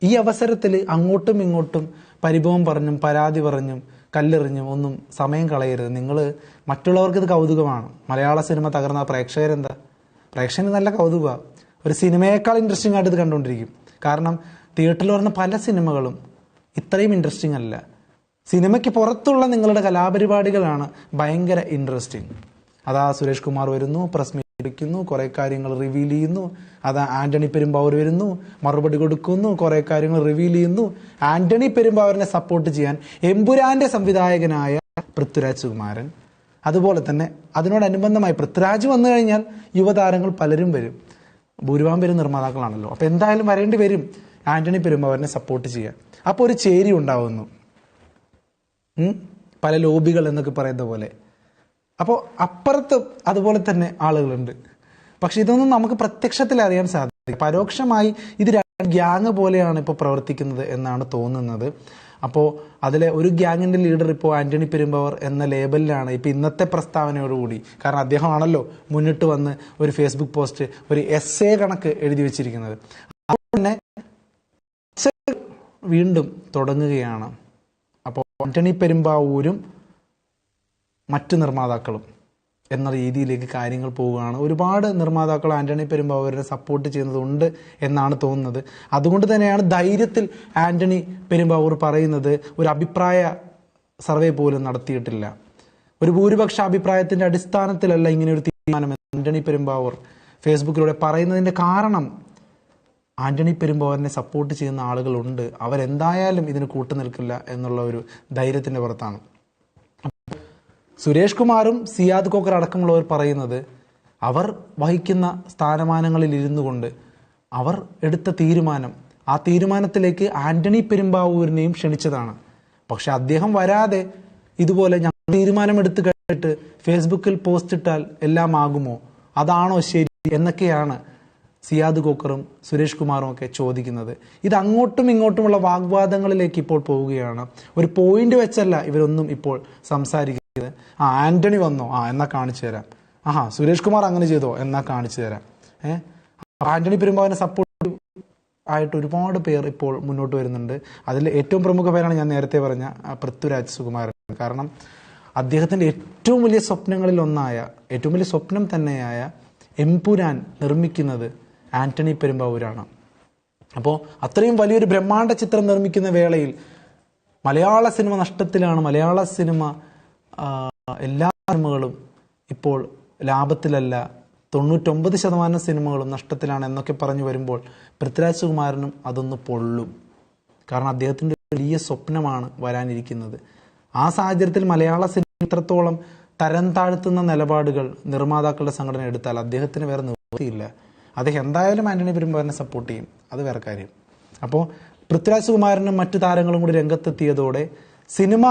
ഈ അവസരത്തിൽ അങ്ങോട്ടും ഇങ്ങോട്ടും പരിഭവം പറഞ്ഞും പരാതി പറഞ്ഞും കല്ലെറിഞ്ഞും ഒന്നും സമയം കളയരുത്. നിങ്ങൾ മറ്റുള്ളവർക്ക് ഇത് കൗതുകമാണ്. മലയാള സിനിമ തകർന്ന പ്രേക്ഷകരെന്താ? പ്രേക്ഷകന് നല്ല കൗതുകമാണ്. ഒരു സിനിമയേക്കാൾ ഇൻട്രസ്റ്റിംഗ് ആയിട്ട് ഇത് കണ്ടുകൊണ്ടിരിക്കും. കാരണം തിയേറ്ററിൽ വരുന്ന പല സിനിമകളും ഇത്രയും ഇൻട്രസ്റ്റിംഗ് അല്ല. സിനിമയ്ക്ക് പുറത്തുള്ള നിങ്ങളുടെ കലാപരിപാടികളാണ് ഭയങ്കര ഇൻട്രസ്റ്റിംഗ്. അതാ സുരേഷ് കുമാർ വരുന്നു, പ്രസ് മീറ്റ് വിളിക്കുന്നു, കുറെ കാര്യങ്ങൾ റിവീൽ ചെയ്യുന്നു. അതാ ആന്റണി പെരുമ്പാവൂർ വരുന്നു, മറുപടി കൊടുക്കുന്നു, കുറെ കാര്യങ്ങൾ റിവീൽ ചെയ്യുന്നു. ആന്റണി പെരുമ്പാവൂരിനെ സപ്പോർട്ട് ചെയ്യാൻ എമ്പുരാന്റെ സംവിധായകനായ പൃഥ്വിരാജ് സുകുമാരൻ, അതുപോലെ തന്നെ അതിനോടനുബന്ധമായി പൃഥ്വിരാജ് വന്നു കഴിഞ്ഞാൽ യുവതാരങ്ങൾ പലരും വരും. ഭൂരിഭാഗം പേരും നിർമ്മാതാക്കളാണല്ലോ. അപ്പൊ എന്തായാലും വരേണ്ടി വരും ആന്റണി പെരുമ്പാവൂരിനെ സപ്പോർട്ട് ചെയ്യാൻ. അപ്പോൾ ഒരു ചേരി ഉണ്ടാവുന്നു, പല ലോബികൾ എന്നൊക്കെ പറയുന്ന പോലെ. അപ്പോൾ അപ്പുറത്ത് അതുപോലെ തന്നെ ആളുകളുണ്ട്. പക്ഷെ ഇതൊന്നും നമുക്ക് പ്രത്യക്ഷത്തിൽ അറിയാൻ സാധിക്കും. പരോക്ഷമായി ഇത് ഗ്യാങ് പോലെയാണ് ഇപ്പോൾ പ്രവർത്തിക്കുന്നത് എന്നാണ് തോന്നുന്നത്. അപ്പോൾ അതിലെ ഒരു ഗ്യാങ്ങിന്റെ ലീഡർ ഇപ്പോൾ ആന്റണി പെരുമ്പാവൂർ എന്ന ലേബലിലാണ് ഇപ്പോൾ ഇന്നത്തെ പ്രസ്താവനയോടുകൂടി. കാരണം അദ്ദേഹമാണല്ലോ മുന്നിട്ട് വന്ന് ഒരു ഫേസ്ബുക്ക് പോസ്റ്റ്, ഒരു എസ്സേ കണക്ക് എഴുതി വെച്ചിരിക്കുന്നത്. അതുകൊണ്ട് വീണ്ടും തുടങ്ങുകയാണ്. അപ്പോൾ ആന്റണി പെരുമ്പാവൂരും മറ്റു നിർമ്മാതാക്കളും എന്ന രീതിയിലേക്ക് കാര്യങ്ങൾ പോവുകയാണ്. ഒരുപാട് നിർമ്മാതാക്കൾ ആന്റണി പെരുമ്പാവൂരിനെ സപ്പോർട്ട് ചെയ്യുന്നതുണ്ട് എന്നാണ് തോന്നുന്നത്. അതുകൊണ്ട് തന്നെയാണ് ധൈര്യത്തിൽ ആന്റണി പെരുമ്പാവൂർ പറയുന്നത് ഒരു അഭിപ്രായ സർവേ പോലും നടത്തിയിട്ടില്ല. ഒരു ഭൂരിപക്ഷ അഭിപ്രായത്തിന്റെ അടിസ്ഥാനത്തിലല്ല ഇങ്ങനെ ഒരു തീരുമാനം ആന്റണി പെരുമ്പാവൂർ ഫേസ്ബുക്കിലൂടെ പറയുന്നതിന്റെ കാരണം ആന്റണി പെരുമ്പാവൂരിനെ സപ്പോർട്ട് ചെയ്യുന്ന ആളുകളുണ്ട്, അവരെന്തായാലും ഇതിന് കൂട്ടുനിൽക്കില്ല എന്നുള്ള ഒരു ധൈര്യത്തിന്റെ പുറത്താണ്. സുരേഷ് കുമാറും സിയാദ് കോക്കർ അടക്കമുള്ളവർ പറയുന്നത് അവർ വഹിക്കുന്ന സ്ഥാനമാനങ്ങളിൽ ഇരുന്നു കൊണ്ട് അവർ എടുത്ത തീരുമാനം, ആ തീരുമാനത്തിലേക്ക് ആന്റണി പെരുമ്പാവൂരിനെയും ക്ഷണിച്ചതാണ്. പക്ഷെ അദ്ദേഹം വരാതെ ഇതുപോലെ ഞങ്ങൾ തീരുമാനം എടുത്തു കഴിഞ്ഞിട്ട് ഫേസ്ബുക്കിൽ പോസ്റ്റ് ഇട്ടാൽ എല്ലാം ആകുമോ, അതാണോ ശരി എന്നൊക്കെയാണ് സിയാദ് കോക്കറും സുരേഷ് കുമാറും ഒക്കെ ചോദിക്കുന്നത്. ഇത് അങ്ങോട്ടും ഇങ്ങോട്ടുമുള്ള വാഗ്വാദങ്ങളിലേക്ക് ഇപ്പോൾ പോവുകയാണ്. ഒരു പോയിന്റ് വെച്ചല്ല ഇവരൊന്നും ഇപ്പോൾ സംസാരിക്കുന്നത്. ആന്റണി വന്നോ, എന്നാ കാണിച്ചു തരാം. സുരേഷ് കുമാർ അങ്ങനെ ചെയ്തോ, എന്നാ കാണിച്ചു തരാം. ആന്റണി പെരുമ്പാവൂരിനെ സപ്പോർട്ട് ആയിട്ട് ഒരുപാട് പേർ ഇപ്പോൾ മുന്നോട്ട് വരുന്നുണ്ട്. അതിൽ ഏറ്റവും പ്രമുഖ പേരാണ് ഞാൻ നേരത്തെ പറഞ്ഞ പൃഥ്വിരാജ് സുകുമാരൻ. കാരണം അദ്ദേഹത്തിന്റെ ഏറ്റവും വലിയ സ്വപ്നങ്ങളിൽ ഒന്നായ, ഏറ്റവും വലിയ സ്വപ്നം തന്നെയായ എമ്പുരാൻ നിർമ്മിക്കുന്നത് ആന്റണി പെരുമ്പാവൂരാണ്. അപ്പോൾ അത്രയും വലിയൊരു ബ്രഹ്മാണ്ഡ ചിത്രം നിർമ്മിക്കുന്ന വേളയിൽ മലയാള സിനിമ നഷ്ടത്തിലാണ്. മലയാള സിനിമ എല്ലാ സിനിമകളും ഇപ്പോൾ ലാഭത്തിലല്ല, 99% സിനിമകളും നഷ്ടത്തിലാണ് എന്നൊക്കെ പറഞ്ഞു വരുമ്പോൾ പൃഥ്വിരാജ് സുകുമാരനും അതൊന്ന് പൊള്ളും. കാരണം അദ്ദേഹത്തിൻ്റെ വലിയ സ്വപ്നമാണ് വരാനിരിക്കുന്നത്. ആ സാഹചര്യത്തിൽ മലയാള സിനിമ ഇത്രത്തോളം തരം താഴ്ത്തുന്ന നിലപാടുകൾ നിർമ്മാതാക്കളുടെ സംഘടന എടുത്താൽ അദ്ദേഹത്തിന് വേറെ നിവൃത്തിയില്ല. അദ്ദേഹം എന്തായാലും ആന്റണി പെരുമ്പാവൂരിനെ സപ്പോർട്ട് ചെയ്യും, അത് വേറെ കാര്യം. അപ്പോൾ പൃഥ്വിരാജ് സുകുമാരനും മറ്റു താരങ്ങളും കൂടി രംഗത്തെത്തിയതോടെ സിനിമ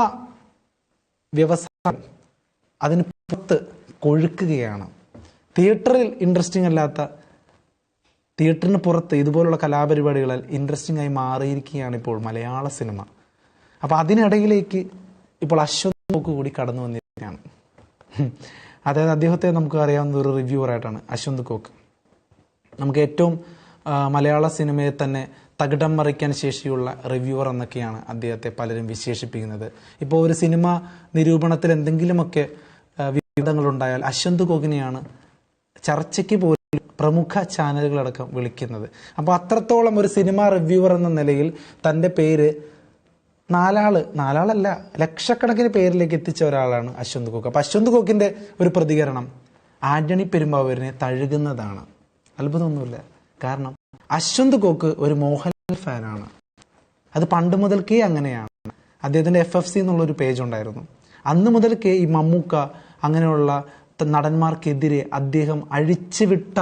വ്യവസായം അതിന് പുറത്ത് കൊഴുക്കുകയാണ്. തിയേറ്ററിൽ ഇൻട്രസ്റ്റിംഗ് അല്ലാത്ത, തിയേറ്ററിന് പുറത്ത് ഇതുപോലുള്ള കലാപരിപാടികളിൽ ഇൻട്രസ്റ്റിംഗ് ആയി മാറിയിരിക്കുകയാണ് ഇപ്പോൾ മലയാള സിനിമ. അപ്പോൾ അതിനിടയിലേക്ക് ഇപ്പോൾ അശ്വന്ത് കോക്ക് കൂടി കടന്നു വന്നിരിക്കുകയാണ്. അതായത് അദ്ദേഹത്തെ നമുക്ക് അറിയാവുന്ന ഒരു റിവ്യൂവറായിട്ടാണ് അശ്വന്ത് കോക്ക്. നമുക്ക് ഏറ്റവും മലയാള സിനിമയെ തന്നെ തകിടം മറിക്കാൻ ശേഷിയുള്ള റിവ്യൂവർ എന്നൊക്കെയാണ് അദ്ദേഹത്തെ പലരും വിശേഷിപ്പിക്കുന്നത്. ഇപ്പോൾ ഒരു സിനിമ നിരൂപണത്തിൽ എന്തെങ്കിലുമൊക്കെ വിവാദങ്ങളുണ്ടായാൽ അശ്വന്ത് കോക്കിനെയാണ് ചർച്ചയ്ക്ക് പോലും പ്രമുഖ ചാനലുകളടക്കം വിളിക്കുന്നത്. അപ്പോൾ അത്രത്തോളം ഒരു സിനിമ റിവ്യൂവർ എന്ന നിലയിൽ തൻ്റെ പേര് നാലാളല്ല ലക്ഷക്കണക്കിന് പേരിലേക്ക് എത്തിച്ച ഒരാളാണ് അശ്വന്ത് കോക്ക്. അപ്പോൾ അശ്വന്ത് കോക്കിൻ്റെ ഒരു പ്രതികരണം ആന്റണി പെരുമ്പാവൂരിനെ തഴുകുന്നതാണ്. അത്ഭുതമൊന്നുമില്ല. കാരണം അശ്വന്ത് കോക്ക് ഒരു മോഹൻലാൽ ഫാനാണ്. അത് പണ്ട് മുതൽക്കേ അങ്ങനെയാണ്. അദ്ദേഹത്തിൻ്റെ FFC എന്നുള്ളൊരു പേജ് ഉണ്ടായിരുന്നു. അന്ന് മുതൽക്കേ ഈ മമ്മൂക്ക അങ്ങനെയുള്ള നടന്മാർക്കെതിരെ അദ്ദേഹം അഴിച്ചുവിട്ട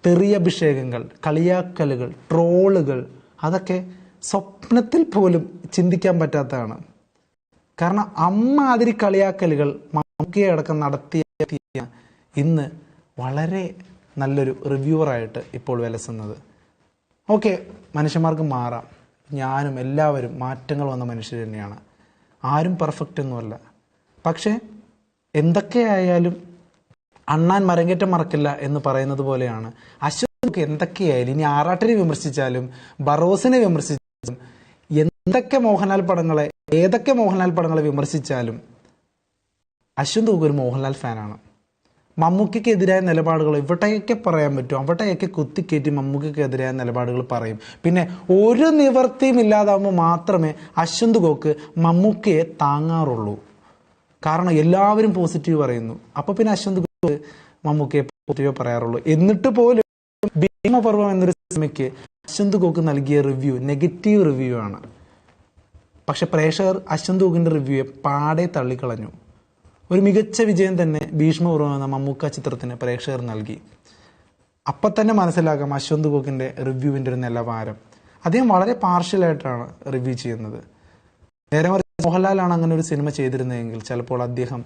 തെറിയഭിഷേകങ്ങൾ, കളിയാക്കലുകൾ, ട്രോളുകൾ അതൊക്കെ സ്വപ്നത്തിൽ പോലും ചിന്തിക്കാൻ പറ്റാത്തതാണ്. കാരണം അമ്മാതിരി കളിയാക്കലുകൾ മമ്മൂക്കയെ അടക്കം നടത്തിയ ഇന്ന് വളരെ നല്ലൊരു റിവ്യൂവറായിട്ട് ഇപ്പോൾ വിലസുന്നത്. ഓക്കെ, മനുഷ്യന്മാർക്ക് മാറാം. ഞാനും എല്ലാവരും മാറ്റങ്ങൾ വന്ന മനുഷ്യർ തന്നെയാണ്. ആരും പെർഫെക്റ്റ് ഒന്നുമല്ല. പക്ഷേ എന്തൊക്കെയായാലും അണ്ണാൻ മരങ്കേറ്റം മറക്കില്ല എന്ന് പറയുന്നത് പോലെയാണ് അശ്വന്ത് എന്തൊക്കെയായാലും ഇനി ആറാട്ടിനെ വിമർശിച്ചാലും ബറോസിനെ വിമർശിച്ചാലും ഏതൊക്കെ മോഹൻലാൽ പടങ്ങളെ വിമർശിച്ചാലും അശ്വന്ത് കോക്ക് ഒരു മോഹൻലാൽ ഫാനാണ്. മമ്മൂക്കയ്ക്കെതിരായ നിലപാടുകൾ എവിടെയൊക്കെ പറയാൻ പറ്റും അവിടെയൊക്കെ കുത്തിക്കയറ്റി മമ്മൂക്കയ്ക്കെതിരായ നിലപാടുകൾ പറയും. പിന്നെ ഒരു നിവൃത്തിയും ഇല്ലാതാവുമ്പോൾ മാത്രമേ അശ്വന്ത് കോക്ക് മമ്മൂക്കയെ താങ്ങാറുള്ളൂ. കാരണം എല്ലാവരും പോസിറ്റീവ് പറയുന്നു. അപ്പോൾ പിന്നെ അശ്വന്ത് കോക്ക് മമ്മൂക്കയെ പോസിറ്റീവ് പറയാറുള്ളൂ. എന്നിട്ട് പോലും ഭീമപർവം എന്നൊരു സിനിമയ്ക്ക് അശ്വന്ത് കോക്ക് നൽകിയ റിവ്യൂ നെഗറ്റീവ് റിവ്യൂ ആണ്. പക്ഷെ പ്രേക്ഷകർ അശ്വന്ത് കോക്കിൻ്റെ റിവ്യൂയെ പാടെ തള്ളിക്കളഞ്ഞു. ഒരു മികച്ച വിജയം തന്നെ ഭീഷ്മപർവം എന്ന മമ്മൂക്ക ചിത്രത്തിന് പ്രേക്ഷകർ നൽകി. അപ്പം തന്നെ മനസ്സിലാക്കാം അശ്വന്ത് കോക്കിൻ്റെ റിവ്യൂവിൻ്റെ ഒരു നിലവാരം. അദ്ദേഹം വളരെ പാർഷ്യലായിട്ടാണ് റിവ്യൂ ചെയ്യുന്നത്. നേരെ മറിച്ച് മോഹൻലാലാണ് അങ്ങനെ ഒരു സിനിമ ചെയ്തിരുന്നതെങ്കിൽ ചിലപ്പോൾ അദ്ദേഹം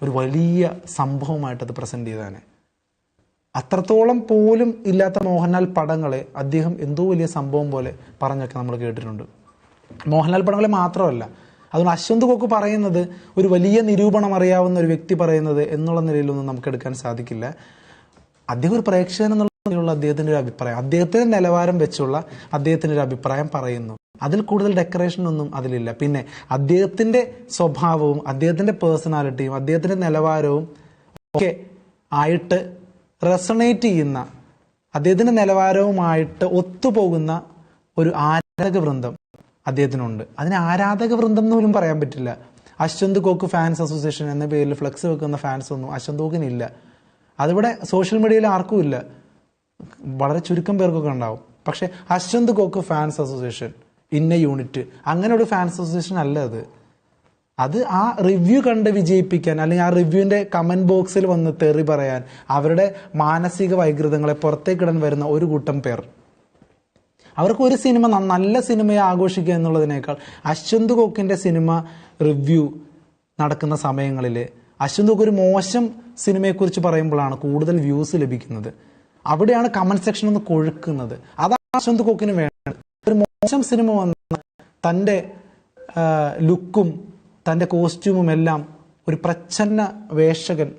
ഒരു വലിയ സംഭവമായിട്ട് അത് പ്രസന്റ് ചെയ്താനെ. അത്രത്തോളം പോലും ഇല്ലാത്ത മോഹൻലാൽ പടങ്ങളെ അദ്ദേഹം എന്തോ വലിയ സംഭവം പോലെ പറഞ്ഞൊക്കെ നമ്മൾ കേട്ടിട്ടുണ്ട്. മോഹൻലാൽ പടങ്ങളെ മാത്രമല്ല, അതുകൊണ്ട് അശ്വന്ത് കോക്ക് പറയുന്നത് ഒരു വലിയ നിരൂപണം അറിയാവുന്ന ഒരു വ്യക്തി പറയുന്നത് എന്നുള്ള നിലയിലൊന്നും നമുക്ക് എടുക്കാൻ സാധിക്കില്ല. അദ്ദേഹം ഒരു പ്രേക്ഷകൻ എന്നുള്ള അദ്ദേഹത്തിൻ്റെ ഒരു അഭിപ്രായം, അദ്ദേഹത്തിൻ്റെ നിലവാരം വെച്ചുള്ള അദ്ദേഹത്തിൻ്റെ ഒരു അഭിപ്രായം പറയുന്നു. അതിൽ കൂടുതൽ ഡെക്കറേഷൻ ഒന്നും അതിലില്ല. പിന്നെ അദ്ദേഹത്തിൻ്റെ സ്വഭാവവും അദ്ദേഹത്തിൻ്റെ പേഴ്സണാലിറ്റിയും അദ്ദേഹത്തിൻ്റെ നിലവാരവും ഒക്കെ ആയിട്ട് റെസണേറ്റ് ചെയ്യുന്ന, അദ്ദേഹത്തിൻ്റെ നിലവാരവുമായിട്ട് ഒത്തുപോകുന്ന ഒരു ആരാധക വൃന്ദം അദ്ദേഹത്തിനുണ്ട്. അതിന് ആരാധക വൃന്ദം എന്ന് പോലും പറയാൻ പറ്റില്ല. അശ്വന്ത് കോക്ക് ഫാൻസ് അസോസിയേഷൻ എന്ന പേരിൽ ഫ്ലെക്സ് വെക്കുന്ന ഫാൻസ് ഒന്നും അശ്വന്ത് കോക്കിനില്ല. അതിവിടെ സോഷ്യൽ മീഡിയയിൽ ആർക്കും ഇല്ല, വളരെ ചുരുക്കം പേർക്കൊക്കെ ഉണ്ടാവും. പക്ഷെ അശ്വന്ത് കോക്ക് ഫാൻസ് അസോസിയേഷൻ ഇന്ന യൂണിറ്റ് അങ്ങനെ ഒരു ഫാൻസ് അസോസിയേഷൻ അല്ല അത് ആ റിവ്യൂ കണ്ട് വിജയിപ്പിക്കാൻ, അല്ലെങ്കിൽ ആ റിവ്യൂവിൻ്റെ കമൻറ്റ് ബോക്സിൽ വന്ന് തെറി പറയാൻ, അവരുടെ മാനസിക വൈകൃതങ്ങളെ പുറത്തേക്കിടാൻ വരുന്ന ഒരു കൂട്ടം പേർ. അവർക്ക് ഒരു സിനിമ നല്ല സിനിമയെ ആഘോഷിക്കുക എന്നുള്ളതിനേക്കാൾ അശ്വന്ത് കോക്കിൻ്റെ സിനിമ റിവ്യൂ നടക്കുന്ന സമയങ്ങളിൽ അശ്വന്ത് കോക്ക് ഒരു മോശം സിനിമയെക്കുറിച്ച് പറയുമ്പോഴാണ് കൂടുതൽ വ്യൂസ് ലഭിക്കുന്നത്. അവിടെയാണ് കമൻറ്റ് സെക്ഷൻ ഒന്ന് കൊഴുക്കുന്നത്. അതാണ് അശ്വന്ത് കോക്കിന് വേണ്ടത്. ഒരു മോശം സിനിമ വന്ന തൻ്റെ ലുക്കും തൻ്റെ കോസ്റ്റ്യൂമും എല്ലാം ഒരു പ്രച്ഛന്ന വേഷകൻ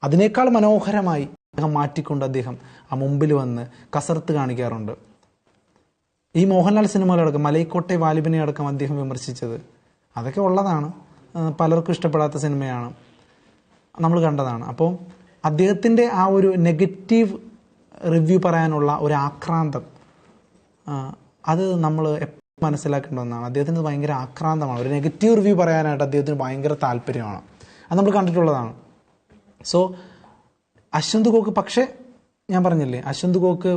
അതിനേക്കാൾ മനോഹരമായി അദ്ദേഹം മാറ്റിക്കൊണ്ട് അദ്ദേഹം ആ മുമ്പിൽ വന്ന് കസർത്ത് കാണിക്കാറുണ്ട്. ഈ മോഹൻലാൽ സിനിമകളടക്കം മലൈക്കോട്ടെ വാലിബിനെ അടക്കം അദ്ദേഹം വിമർശിച്ചത് അതൊക്കെ ഉള്ളതാണ്. പലർക്കും ഇഷ്ടപ്പെടാത്ത സിനിമയാണ്, നമ്മൾ കണ്ടതാണ്. അപ്പോൾ അദ്ദേഹത്തിൻ്റെ ആ ഒരു നെഗറ്റീവ് റിവ്യൂ പറയാനുള്ള ഒരു ആക്രാന്തം അത് നമ്മൾ മനസ്സിലാക്കേണ്ട ഒന്നാണ്. അദ്ദേഹത്തിന് ഭയങ്കര ആക്രാന്തമാണ്. ഒരു നെഗറ്റീവ് റിവ്യൂ പറയാനായിട്ട് അദ്ദേഹത്തിന് ഭയങ്കര താല്പര്യമാണ്. അത് നമ്മൾ കണ്ടിട്ടുള്ളതാണ്. സോ അശ്വന്ത് ഗോക്ക്, പക്ഷേ ഞാൻ പറഞ്ഞില്ലേ, അശ്വന്ത് ഗോക്ക്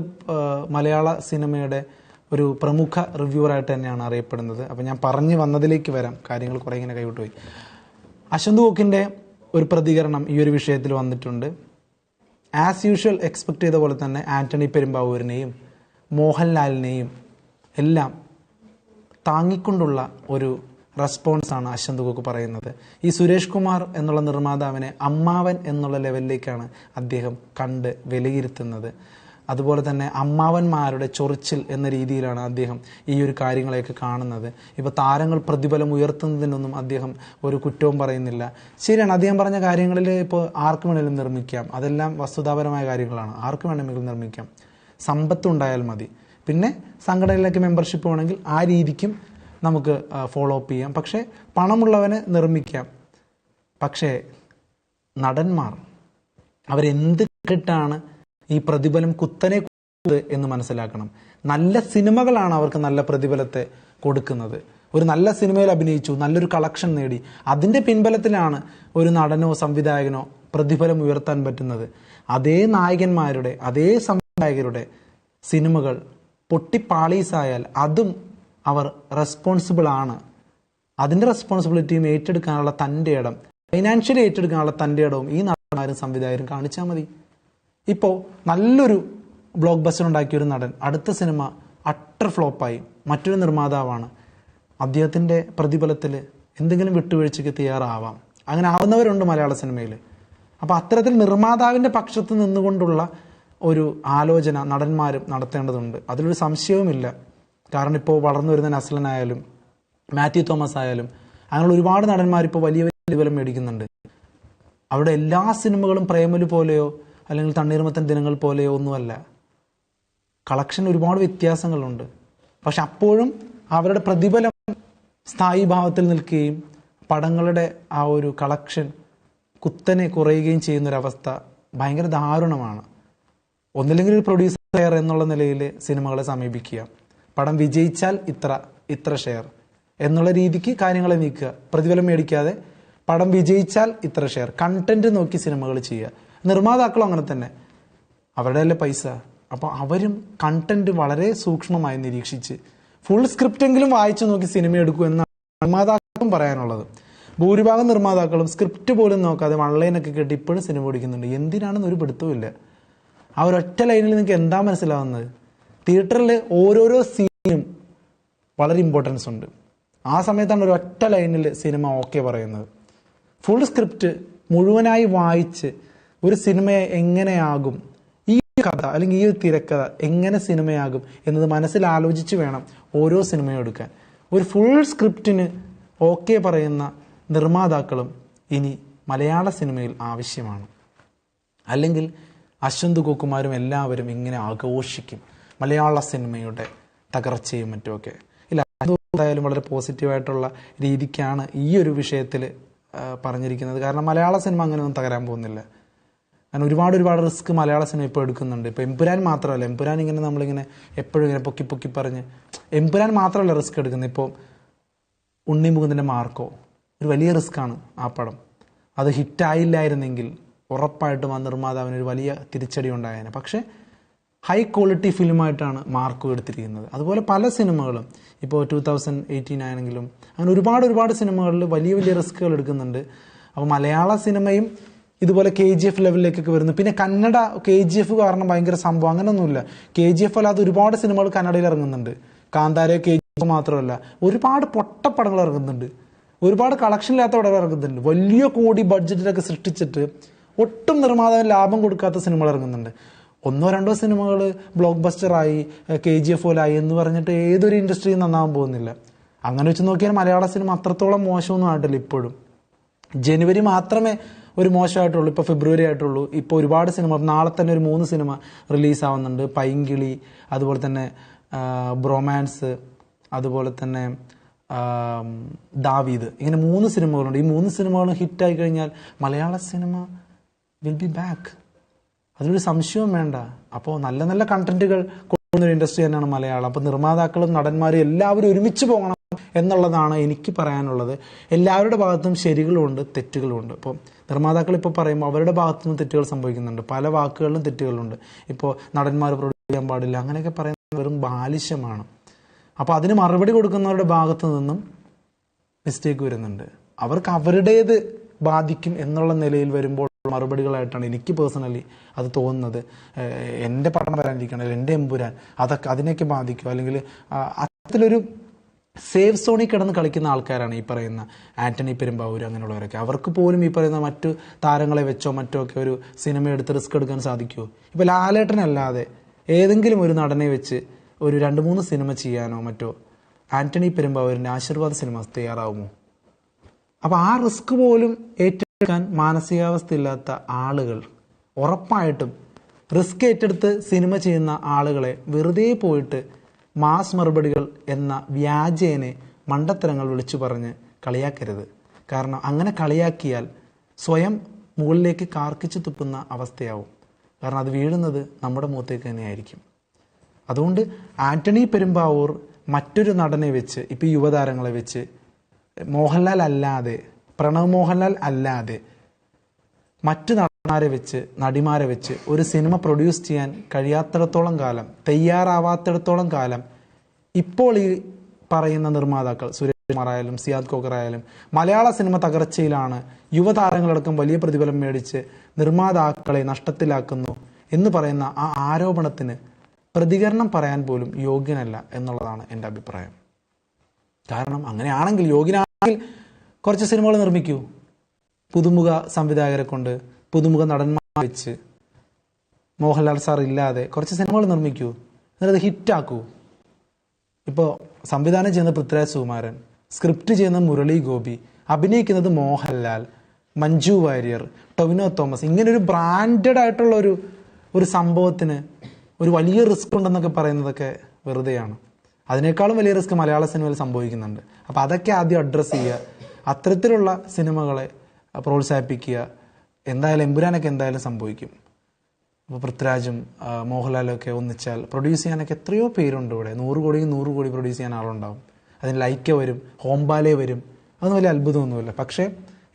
മലയാള സിനിമയുടെ ഒരു പ്രമുഖ റിവ്യൂവറായിട്ട് തന്നെയാണ് അറിയപ്പെടുന്നത്. അപ്പം ഞാൻ പറഞ്ഞു വന്നതിലേക്ക് വരാം, കാര്യങ്ങൾ കുറേ ഇങ്ങനെ കൈവിട്ടുപോയി. അശ്വന്ത് ഗോക്കിൻ്റെ ഒരു പ്രതികരണം ഈ ഒരു വിഷയത്തിൽ വന്നിട്ടുണ്ട്. ആസ് യൂഷ്വൽ എക്സ്പെക്ട് ചെയ്ത പോലെ തന്നെ ആന്റണി പെരുമ്പാവൂരിനെയും മോഹൻലാലിനെയും എല്ലാം താങ്ങിക്കൊണ്ടുള്ള ഒരു റെസ്പോൺസാണ് അശ്വന്ത് ഗോക്ക് പറയുന്നത്. ഈ സുരേഷ് കുമാർ എന്നുള്ള നിർമ്മാതാവിനെ അമ്മാവൻ എന്നുള്ള ലെവലിലേക്കാണ് അദ്ദേഹം കണ്ട് വിലയിരുത്തുന്നത്. അതുപോലെ തന്നെ അമ്മാവന്മാരുടെ ചൊറിച്ചിൽ എന്ന രീതിയിലാണ് അദ്ദേഹം ഈ ഒരു കാര്യങ്ങളെയൊക്കെ കാണുന്നത്. ഇപ്പോൾ താരങ്ങൾ പ്രതിഫലം ഉയർത്തുന്നതിനൊന്നും അദ്ദേഹം ഒരു കുറ്റവും പറയുന്നില്ല. ശരിയാണ്, അദ്ദേഹം പറഞ്ഞ കാര്യങ്ങളിൽ ഇപ്പോൾ ആർക്ക് വേണമെങ്കിലും നിർമ്മിക്കാം, അതെല്ലാം വസ്തുതാപരമായ കാര്യങ്ങളാണ്. ആർക്ക് വേണമെങ്കിലും നിർമ്മിക്കാം, സമ്പത്തുണ്ടായാൽ മതി. പിന്നെ സംഘടനയിലേക്ക് മെമ്പർഷിപ്പ് വേണമെങ്കിൽ ആ രീതിക്കും നമുക്ക് ഫോളോ അപ്പ് ചെയ്യാം. പക്ഷേ പണമുള്ളവന് നിർമ്മിക്കാം. പക്ഷേ നടന്മാർ അവരെന്ത് കിട്ടാണ് ഈ പ്രതിഫലം കുത്തനെ കൊടുക്കുന്നത് എന്ന് മനസ്സിലാക്കണം. നല്ല സിനിമകളാണ് അവർക്ക് നല്ല പ്രതിഫലത്തെ കൊടുക്കുന്നത്. ഒരു നല്ല സിനിമയിൽ അഭിനയിച്ചു, നല്ലൊരു കളക്ഷൻ നേടി, അതിൻ്റെ പിൻബലത്തിലാണ് ഒരു നടനോ സംവിധായകനോ പ്രതിഫലം ഉയർത്താൻ പറ്റുന്നത്. അതേ നായകന്മാരുടെ, അതേ സംവിധായകരുടെ സിനിമകൾ പൊട്ടിപ്പാളീസായാൽ അതും അവർ റെസ്പോൺസിബിൾ ആണ്. അതിൻ്റെ റെസ്പോൺസിബിലിറ്റിയും ഏറ്റെടുക്കാനുള്ള തൻ്റെ ഇടം, ഫൈനാൻഷ്യലി ഏറ്റെടുക്കാനുള്ള തൻ്റെ ഇടവും ഈ നടന്മാരും സംവിധായകരും കാണിച്ചാൽ മതി. ഇപ്പോൾ നല്ലൊരു ബ്ലോക്ക് ബസ്റ്റർ ഉണ്ടാക്കിയൊരു നടൻ അടുത്ത സിനിമ അട്ടർ ഫ്ലോപ്പായി, മറ്റൊരു നിർമ്മാതാവാണ്, അദ്ദേഹത്തിൻ്റെ പ്രതിഫലത്തിൽ എന്തെങ്കിലും വിട്ടുവീഴ്ചയ്ക്ക് തയ്യാറാവാം. അങ്ങനെ ആവുന്നവരുണ്ട് മലയാള സിനിമയിൽ. അപ്പോൾ അത്തരത്തിൽ നിർമ്മാതാവിൻ്റെ പക്ഷത്ത് നിന്നുകൊണ്ടുള്ള ഒരു ആലോചന നടന്മാരും നടത്തേണ്ടതുണ്ട്. അതിലൊരു സംശയവുമില്ല. കാരണം ഇപ്പോൾ വളർന്നു വരുന്ന നസ്ലനായാലും മാത്യു തോമസ് ആയാലും അങ്ങനെയുള്ള ഒരുപാട് നടന്മാർ ഇപ്പോൾ വലിയ വലിയ പ്രതിഫലം മേടിക്കുന്നുണ്ട്. അവരുടെ എല്ലാ സിനിമകളും പ്രേമലു പോലെയോ അല്ലെങ്കിൽ തണ്ണീർമത്തൻ ദിനങ്ങൾ പോലെയോ ഒന്നുമല്ല. കളക്ഷൻ ഒരുപാട് വ്യത്യാസങ്ങളുണ്ട്. പക്ഷെ അപ്പോഴും അവരുടെ പ്രതിഫലം സ്ഥായി ഭാവത്തിൽ നിൽക്കുകയും പടങ്ങളുടെ ആ ഒരു കളക്ഷൻ കുത്തനെ കുറയുകയും ചെയ്യുന്നൊരവസ്ഥ ഭയങ്കര ദാരുണമാണ്. ഒന്നില്ലെങ്കിൽ ഒരു പ്രൊഡ്യൂസർ എന്നുള്ള നിലയിൽ സിനിമകളെ സമീപിക്കുക, പടം വിജയിച്ചാൽ ഇത്ര ഷെയർ എന്നുള്ള രീതിക്ക് കാര്യങ്ങളെ നീക്കുക, പ്രതിഫലം മേടിക്കാതെ പടം വിജയിച്ചാൽ ഇത്ര ഷെയർ, കണ്ടന്റ് നോക്കി സിനിമകൾ ചെയ്യുക. നിർമ്മാതാക്കളും അങ്ങനെ തന്നെ, അവരുടെ അല്ലേ പൈസ. അപ്പോൾ അവരും കണ്ടന്റ് വളരെ സൂക്ഷ്മമായി നിരീക്ഷിച്ച് ഫുൾ സ്ക്രിപ്റ്റെങ്കിലും വായിച്ചു നോക്കി സിനിമ എടുക്കൂ എന്നാണ് നിർമ്മാതാക്കളും പറയാനുള്ളത്. ഭൂരിഭാഗം നിർമ്മാതാക്കളും സ്ക്രിപ്റ്റ് പോലും നോക്കാതെ വൺലൈനൊക്കെ കേട്ട് ഇപ്പോഴും സിനിമ ഓടിക്കുന്നുണ്ട്. എന്തിനാണെന്ന് ഒരു പിടുത്തവും ഇല്ല. ആ ഒരൊറ്റ ലൈനിൽ നിങ്ങൾക്ക് എന്താ മനസ്സിലാവുന്നത്? തിയേറ്ററിൽ ഓരോരോ സീനും വളരെ ഇമ്പോർട്ടൻസ് ഉണ്ട്. ആ സമയത്താണ് ഒരു ഒറ്റ ലൈനിൽ സിനിമ ഓക്കെ പറയുന്നത്. ഫുൾ സ്ക്രിപ്റ്റ് മുഴുവനായി വായിച്ച് ഒരു സിനിമയെ എങ്ങനെയാകും, ഈ കഥ അല്ലെങ്കിൽ ഈ ഒരു തിരക്കഥ എങ്ങനെ സിനിമയാകും എന്നത് മനസ്സിൽ ആലോചിച്ച് വേണം ഓരോ സിനിമയും എടുക്കാൻ. ഒരു ഫുൾ സ്ക്രിപ്റ്റിന് ഓക്കെ പറയുന്ന നിർമ്മാതാക്കളും ഇനി മലയാള സിനിമയിൽ ആവശ്യമാണ്. അല്ലെങ്കിൽ അശ്വന്ത് ഗോക്കുമാരും എല്ലാവരും ഇങ്ങനെ ആഘോഷിക്കും മലയാള സിനിമയുടെ തകർച്ചയും മറ്റുമൊക്കെ. ഇല്ല, എന്തായാലും വളരെ പോസിറ്റീവായിട്ടുള്ള രീതിക്കാണ് ഈ ഒരു വിഷയത്തിൽ പറഞ്ഞിരിക്കുന്നത്. കാരണം മലയാള സിനിമ അങ്ങനെയൊന്നും തകരാൻ പോകുന്നില്ല. കാരണം ഒരുപാട് റിസ്ക് മലയാള സിനിമ ഇപ്പോൾ എടുക്കുന്നുണ്ട്. ഇപ്പോൾ എമ്പുരാൻ മാത്രമല്ല, എമ്പുരാൻ ഇങ്ങനെ നമ്മളിങ്ങനെ എപ്പോഴും ഇങ്ങനെ പൊക്കി പറഞ്ഞ് എമ്പുരാൻ മാത്രമല്ല റിസ്ക് എടുക്കുന്നത്. ഇപ്പോൾ ഉണ്ണി മുകുന്ദൻ്റെ മാർക്കോ ഒരു വലിയ റിസ്ക്കാണ്. ആ പടം അത് ഹിറ്റായില്ലായിരുന്നെങ്കിൽ ഉറപ്പായിട്ടും ആ നിർമ്മാതാവിന് ഒരു വലിയ തിരിച്ചടി ഉണ്ടായേനെ. പക്ഷേ ഹൈ ക്വാളിറ്റി ഫിലിമായിട്ടാണ് മാർക്കോ എടുത്തിരിക്കുന്നത്. അതുപോലെ പല സിനിമകളും ഇപ്പോൾ 2018 ആണെങ്കിലും അങ്ങനെ ഒരുപാട് സിനിമകളിൽ വലിയ റിസ്കുകൾ എടുക്കുന്നുണ്ട്. അപ്പോൾ മലയാള സിനിമയും ഇതുപോലെ KGF ലെവലിലേക്കൊക്കെ വരുന്നു. പിന്നെ കന്നഡ KGF കാരണം ഭയങ്കര സംഭവം അങ്ങനെയൊന്നുമില്ല. KGF അല്ലാതെ ഒരുപാട് സിനിമകൾ കന്നഡയിൽ ഇറങ്ങുന്നുണ്ട്. കാന്താര KGF മാത്രമല്ല, ഒരുപാട് പൊട്ടപ്പടങ്ങൾ ഇറങ്ങുന്നുണ്ട്, ഒരുപാട് കളക്ഷൻ ഇല്ലാത്ത പടങ്ങൾ ഇറങ്ങുന്നുണ്ട്. വലിയ കോടി ബഡ്ജറ്റിലൊക്കെ സൃഷ്ടിച്ചിട്ട് ഒട്ടും നിർമ്മാതാവിന് ലാഭം കൊടുക്കാത്ത സിനിമകൾ ഇറങ്ങുന്നുണ്ട്. 1-2 സിനിമകൾ ബ്ലോക്ക് ബസ്റ്ററായി KGF പോലായി എന്ന് പറഞ്ഞിട്ട് ഏതൊരു ഇൻഡസ്ട്രിയും നന്നാവാൻ പോകുന്നില്ല. അങ്ങനെ വെച്ച് നോക്കിയാൽ മലയാള സിനിമ അത്രത്തോളം മോശമൊന്നും ആയിട്ടില്ല. ഇപ്പോഴും ജനുവരി മാത്രമേ ഒരു മോശമായിട്ടുള്ളൂ, ഇപ്പോൾ ഫെബ്രുവരി ആയിട്ടുള്ളൂ. ഇപ്പോൾ ഒരുപാട് സിനിമ, നാളെ തന്നെ ഒരു 3 സിനിമ റിലീസാവുന്നുണ്ട്. പൈങ്കിളി, അതുപോലെ തന്നെ ബ്രോമാൻസ്, അതുപോലെ തന്നെ ദാവീദ്, ഇങ്ങനെ 3 സിനിമകളുണ്ട്. ഈ 3 സിനിമകളും ഹിറ്റായി കഴിഞ്ഞാൽ മലയാള സിനിമ വിൽ ബി ബാക്ക്, അതിലൊരു സംശയവും വേണ്ട. അപ്പോൾ നല്ല കണ്ടന്റുകൾ കൊടുക്കുന്ന ഒരു ഇൻഡസ്ട്രി തന്നെയാണ് മലയാളം. അപ്പോൾ നിർമ്മാതാക്കളും നടന്മാരും എല്ലാവരും ഒരുമിച്ച് പോകണം. എന്നുള്ളതാണ് എനിക്ക് പറയാനുള്ളത്. എല്ലാവരുടെ ഭാഗത്തും ശരികളുമുണ്ട് തെറ്റുകളുമുണ്ട്. ഇപ്പോൾ നിർമ്മാതാക്കൾ ഇപ്പോൾ പറയുമ്പോൾ അവരുടെ ഭാഗത്തുനിന്ന് തെറ്റുകൾ സംഭവിക്കുന്നുണ്ട്, പല വാക്കുകളിലും തെറ്റുകളുണ്ട്. ഇപ്പോൾ നടന്മാർ പ്രൊഡ്യൂസ് ചെയ്യാൻ പാടില്ല അങ്ങനെയൊക്കെ പറയുന്നത് വെറും ബാലിശമാണ്. അപ്പോൾ അതിന് മറുപടി കൊടുക്കുന്നവരുടെ ഭാഗത്തു നിന്നും മിസ്റ്റേക്ക് വരുന്നുണ്ട്. അവർക്ക് അവരുടേത് ബാധിക്കും എന്നുള്ള നിലയിൽ വരുമ്പോൾ മറുപടികളായിട്ടാണ് എനിക്ക് പേഴ്സണലി അത് തോന്നുന്നത്. എൻ്റെ പഠനം വരാനിരിക്കണം, അല്ലെങ്കിൽ എൻ്റെ എമ്പുരാൻ അതിനൊക്കെ ബാധിക്കും, അല്ലെങ്കിൽ അത്തരത്തിലൊരു സേഫ് സോണിൽ കിടന്ന് കളിക്കുന്ന ആൾക്കാരാണ് ഈ പറയുന്ന ആന്റണി പെരുമ്പാവൂർ അങ്ങനെയുള്ളവരൊക്കെ. അവർക്ക് പോലും ഈ പറയുന്ന മറ്റു താരങ്ങളെ വെച്ചോ മറ്റോ ഒക്കെ ഒരു സിനിമ എടുത്ത് റിസ്ക് എടുക്കാൻ സാധിക്കുമോ? ഇപ്പോൾ ലാലേട്ടനല്ലാതെ ഏതെങ്കിലും ഒരു നടനെ വെച്ച് ഒരു 2-3 സിനിമ ചെയ്യാനോ മറ്റോ ആന്റണി പെരുമ്പാവൂരിൻ്റെ ആശീർവാദ് സിനിമാസ് തയ്യാറാവുമോ? അപ്പോൾ ആ റിസ്ക് പോലും ഏറ്റെടുക്കാൻ മാനസികാവസ്ഥ ഇല്ലാത്ത ആളുകൾ ഉറപ്പായിട്ടും റിസ്ക് ഏറ്റെടുത്ത് സിനിമ ചെയ്യുന്ന ആളുകളെ വെറുതെ പോയിട്ട് മാസ് മറുപടികൾ എന്ന വ്യാജേനെ മണ്ടത്തരങ്ങൾ വിളിച്ചു പറഞ്ഞ് കളിയാക്കരുത്. കാരണം അങ്ങനെ കളിയാക്കിയാൽ സ്വയം മുകളിലേക്ക് കാർക്കിച്ചു തുപ്പുന്ന അവസ്ഥയാവും. കാരണം അത് വീഴുന്നത് നമ്മുടെ മുഖത്തേക്ക് തന്നെയായിരിക്കും. അതുകൊണ്ട് ആന്റണി പെരുമ്പാവൂർ മറ്റൊരു നടനെ വെച്ച്, ഇപ്പോൾ യുവതാരങ്ങളെ വെച്ച്, മോഹൻലാൽ അല്ലാതെ, പ്രണവ് മോഹൻലാൽ അല്ലാതെ മറ്റു നടന്മാരെ വെച്ച്, നടിമാരെ വെച്ച് ഒരു സിനിമ പ്രൊഡ്യൂസ് ചെയ്യാൻ കഴിയാത്തിടത്തോളം കാലം, തയ്യാറാവാത്തിടത്തോളം കാലം ഇപ്പോൾ ഈ പറയുന്ന നിർമ്മാതാക്കൾ, സുരേഷ് കുമാർ ആയാലും സിയാദ് കോക്കർ ആയാലും, മലയാള സിനിമ തകർച്ചയിലാണ്, യുവതാരങ്ങളടക്കം വലിയ പ്രതിഫലം മേടിച്ച് നിർമ്മാതാക്കളെ നഷ്ടത്തിലാക്കുന്നു എന്ന് പറയുന്ന ആ ആരോപണത്തിന് പ്രതികരണം പറയാൻ പോലും യോഗ്യനല്ല എന്നുള്ളതാണ് എൻ്റെ അഭിപ്രായം. കാരണം അങ്ങനെയാണെങ്കിൽ, യോഗ്യനാണെങ്കിൽ കുറച്ച് സിനിമകൾ നിർമ്മിക്കൂ, പുതുമുഖ സംവിധായകരെ കൊണ്ട്, പുതുമുഖ നടന്മാരെ വെച്ച്, മോഹൻലാൽ സാർ ഇല്ലാതെ കുറച്ച് സിനിമകൾ നിർമ്മിക്കൂ, എന്നിട്ട് ഹിറ്റാക്കൂ. ഇപ്പോൾ സംവിധാനം ചെയ്യുന്ന പൃഥ്വിരാജ് സുകുമാരൻ, സ്ക്രിപ്റ്റ് ചെയ്യുന്ന മുരളി ഗോപി, അഭിനയിക്കുന്നത് മോഹൻലാൽ, മഞ്ജു വാര്യർ, ടൊവിനോ തോമസ്, ഇങ്ങനൊരു ബ്രാൻഡഡ് ആയിട്ടുള്ള ഒരു സംഭവത്തിന് ഒരു വലിയ റിസ്ക് ഉണ്ടെന്നൊക്കെ പറയുന്നതൊക്കെ വെറുതെയാണ്. അതിനേക്കാളും വലിയ റിസ്ക് മലയാള സിനിമയിൽ സംഭവിക്കുന്നുണ്ട്. അപ്പോൾ അതൊക്കെ ആദ്യം അഡ്രസ്സ് ചെയ്യുക, അത്തരത്തിലുള്ള സിനിമകളെ പ്രോത്സാഹിപ്പിക്കുക. എന്തായാലും എമ്പുരാനൊക്കെ എന്തായാലും സംഭവിക്കും. അപ്പോൾ പൃഥ്വിരാജും മോഹൻലാലും ഒക്കെ ഒന്നിച്ചാൽ പ്രൊഡ്യൂസ് ചെയ്യാനൊക്കെ എത്രയോ പേരുണ്ട് ഇവിടെ. 100 കോടി പ്രൊഡ്യൂസ് ചെയ്യാൻ ആളുണ്ടാവും. അതിന് ലൈക്ക വരും, ഹോംബാലെ വരും, അതൊന്നും വലിയ അത്ഭുതമൊന്നുമില്ല. പക്ഷേ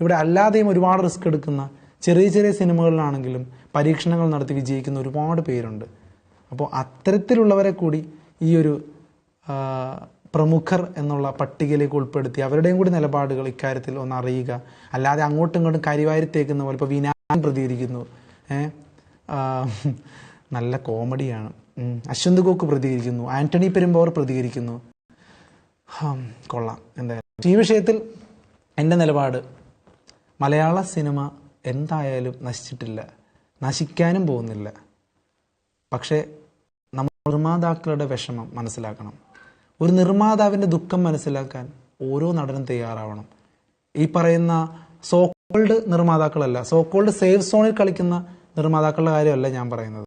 ഇവിടെ അല്ലാതെയും ഒരുപാട് റിസ്ക് എടുക്കുന്ന ചെറിയ ചെറിയ സിനിമകളിലാണെങ്കിലും പരീക്ഷണങ്ങൾ നടത്തി വിജയിക്കുന്ന ഒരുപാട് പേരുണ്ട്. അപ്പോൾ അത്തരത്തിലുള്ളവരെ കൂടി ഈ ഒരു പ്രമുഖർ എന്നുള്ള പട്ടികയിലേക്ക് ഉൾപ്പെടുത്തി അവരുടെയും കൂടി നിലപാടുകൾ ഇക്കാര്യത്തിൽ ഒന്ന് അറിയുക. അല്ലാതെ അങ്ങോട്ടും ഇങ്ങോട്ടും കരിവാരി തേക്കുന്ന പോലെ ഇപ്പോൾ വിനാൻ പ്രതികരിക്കുന്നു, നല്ല കോമഡിയാണ്, അശ്വന്ത് ഗോക്ക് പ്രതികരിക്കുന്നു, ആന്റണി പെരുമ്പാവൂർ പ്രതികരിക്കുന്നു. കൊള്ളാം. എന്തായാലും ഈ വിഷയത്തിൽ എൻ്റെ നിലപാട്, മലയാള സിനിമ എന്തായാലും നശിച്ചിട്ടില്ല, നശിക്കാനും പോകുന്നില്ല. പക്ഷേ നമ്മൾ നിർമ്മാതാക്കളുടെ വിഷമം മനസ്സിലാക്കണം. ഒരു നിർമ്മാതാവിൻ്റെ ദുഃഖം മനസ്സിലാക്കാൻ ഓരോ നടനും തയ്യാറാവണം. ഈ പറയുന്ന സോക്കോൾഡ് നിർമ്മാതാക്കളല്ല, സോക്കോൾഡ് സേഫ് സോണിൽ കളിക്കുന്ന നിർമ്മാതാക്കളുടെ കാര്യമല്ല ഞാൻ പറയുന്നത്.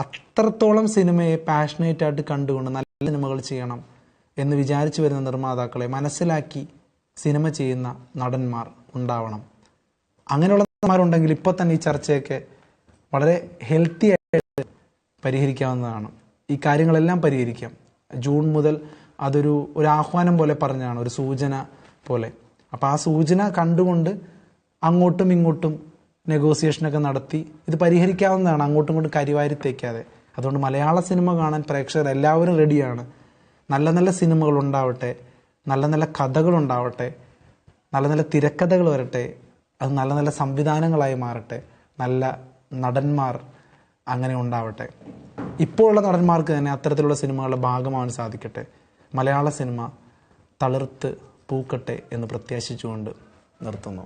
അത്രത്തോളം സിനിമയെ പാഷനേറ്റ് ആയിട്ട് കണ്ടുകൊണ്ട് നല്ല സിനിമകൾ ചെയ്യണം എന്ന് വിചാരിച്ചു വരുന്ന നിർമ്മാതാക്കളെ മനസ്സിലാക്കി സിനിമ ചെയ്യുന്ന നടന്മാർ ഉണ്ടാവണം. അങ്ങനെയുള്ള നടന്മാരുണ്ടെങ്കിൽ ഇപ്പോൾ തന്നെ ഈ ചർച്ചയൊക്കെ വളരെ ഹെൽത്തി ആയിട്ട് പരിഹരിക്കാവുന്നതാണ്. ഈ കാര്യങ്ങളെല്ലാം പരിഹരിക്കാം. ജൂൺ മുതൽ അതൊരു ആഹ്വാനം പോലെ പറഞ്ഞാണ്, ഒരു സൂചന പോലെ. അപ്പോൾ ആ സൂചന കണ്ടുകൊണ്ട് അങ്ങോട്ടും ഇങ്ങോട്ടും നെഗോസിയേഷനൊക്കെ നടത്തി ഇത് പരിഹരിക്കാവുന്നതാണ്, അങ്ങോട്ടും ഇങ്ങോട്ടും കരിവാരി തേക്കാതെ. അതുകൊണ്ട് മലയാള സിനിമ കാണാൻ പ്രേക്ഷകർ എല്ലാവരും റെഡിയാണ്. നല്ല നല്ല സിനിമകൾ ഉണ്ടാവട്ടെ, നല്ല നല്ല കഥകളുണ്ടാവട്ടെ, നല്ല നല്ല തിരക്കഥകൾ വരട്ടെ, അത് നല്ല നല്ല സംവിധാനങ്ങളായി മാറട്ടെ, നല്ല നടന്മാർ അങ്ങനെ ഉണ്ടാവട്ടെ. ഇപ്പോഴുള്ള നടന്മാർക്ക് തന്നെ അത്തരത്തിലുള്ള സിനിമകളുടെ ഭാഗമാവാൻ സാധിക്കട്ടെ. മലയാള സിനിമ തളിർത്ത് പൂക്കട്ടെ എന്ന് പ്രത്യാശിച്ചുകൊണ്ട് നിർത്തുന്നു.